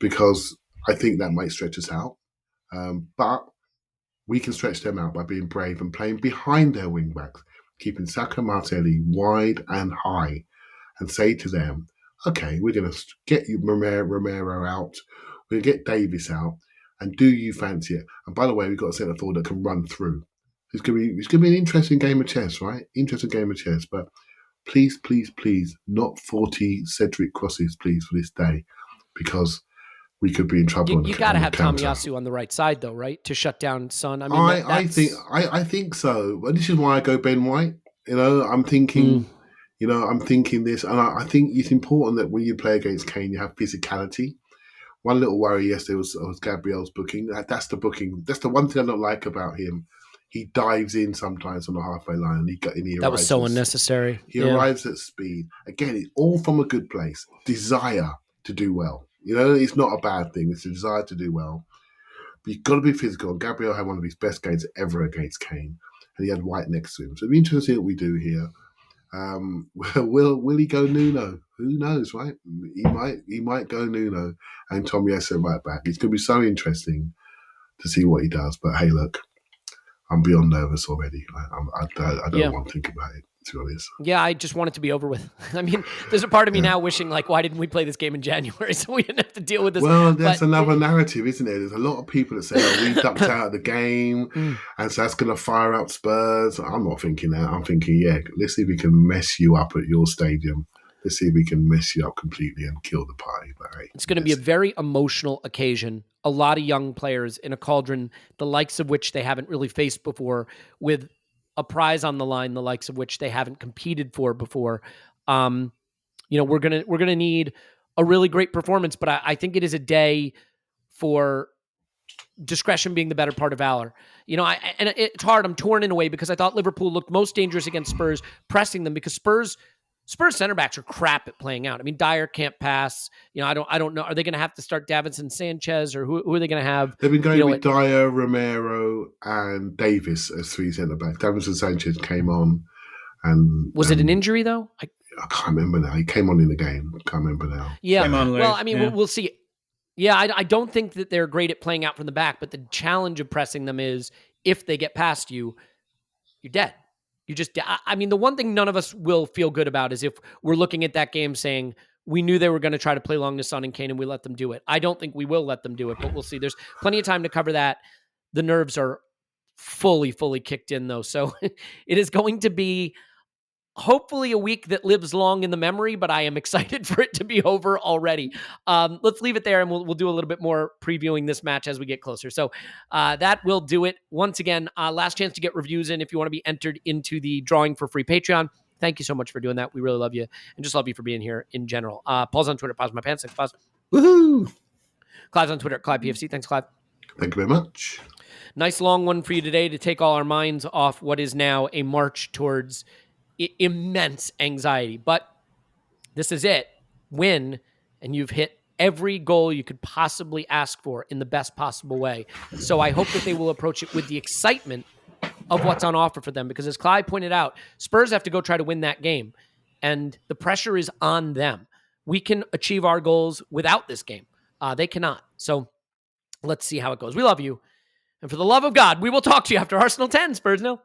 because I think that might stretch us out. But we can stretch them out by being brave and playing behind their wing-backs, keeping Saka and Martinelli wide and high, and say to them, okay, we're going to get you Romero out, we're going to get Davis out, and do you fancy it? And by the way, we've got a centre forward that can run through. It's going to be an interesting game of chess, right? Interesting game of chess. But please, not 40 Cedric crosses, please, for this day, because we could be in trouble. You got to have Tomiyasu on the right side, though, right, to shut down Son. I mean, I think so. Well, this is why I go Ben White. I'm thinking. I'm thinking this, and I think it's important that when you play against Kane, you have physicality. One little worry yesterday was Gabriel's booking. That's the booking. That's the one thing I don't like about him. He dives in sometimes on the halfway line, and that was so unnecessary. He arrives at speed. Again, it's all from a good place. Desire to do well. It's not a bad thing. It's a desire to do well. But you've got to be physical. Gabriel had one of his best games ever against Kane, and he had White next to him. So it'll be interesting to see what we do here. Will he go Nuno? Who knows, right? He might go Nuno and Tomiyasu right back. It's going to be so interesting to see what he does. But hey, look, I'm beyond nervous already. I don't want to think about it, to be honest. Yeah, I just want it to be over with. I mean, there's a part of me now wishing, why didn't we play this game in January so we didn't have to deal with this? Well, that's another narrative, isn't it? There's a lot of people that say, we ducked out of the game, and so that's going to fire up Spurs. I'm not thinking that. I'm thinking, let's see if we can mess you up at your stadium. Let's see if we can mess you up completely and kill the party. But hey, it's going to be a very emotional occasion. A lot of young players in a cauldron, the likes of which they haven't really faced before, with a prize on the line, the likes of which they haven't competed for before. We're gonna need a really great performance, but I think it is a day for discretion being the better part of valor. And it's hard. I'm torn in a way, because I thought Liverpool looked most dangerous against Spurs, pressing them, because Spurs center backs are crap at playing out. I mean, Dyer can't pass. I don't know. Are they going to have to start Davinson Sanchez, or who are they going to have? They've been going with Dyer, Romero, and Davis as three centre backs. Davinson Sanchez came on, and was it an injury though? I can't remember now. He came on in the game. I can't remember now. Yeah. Well, I mean, we'll see. Yeah, I don't think that they're great at playing out from the back, but the challenge of pressing them is, if they get past you, you're dead. The one thing none of us will feel good about is if we're looking at that game saying, we knew they were going to try to play long to Son and Kane and we let them do it. I don't think we will let them do it, but we'll see. There's plenty of time to cover that. The nerves are fully kicked in, though. So it is going to be hopefully a week that lives long in the memory, but I am excited for it to be over already. Let's leave it there, and we'll do a little bit more previewing this match as we get closer. So that will do it. Once again, last chance to get reviews in if you want to be entered into the drawing for free Patreon. Thank you so much for doing that. We really love you, and just love you for being here in general. Paul's on Twitter. Pause my pants. Thanks, Pause. Woohoo! Clive's on Twitter. Clive PFC. Thanks, Clive. Thank you very much. Nice long one for you today to take all our minds off what is now a march towards immense anxiety. But this is it. Win, and you've hit every goal you could possibly ask for in the best possible way. So I hope that they will approach it with the excitement of what's on offer for them, because as Clive pointed out, Spurs have to go try to win that game, and the pressure is on them. We can achieve our goals without this game. They cannot. So let's see how it goes. We love you. And for the love of God, we will talk to you after Arsenal 10, Spurs 0.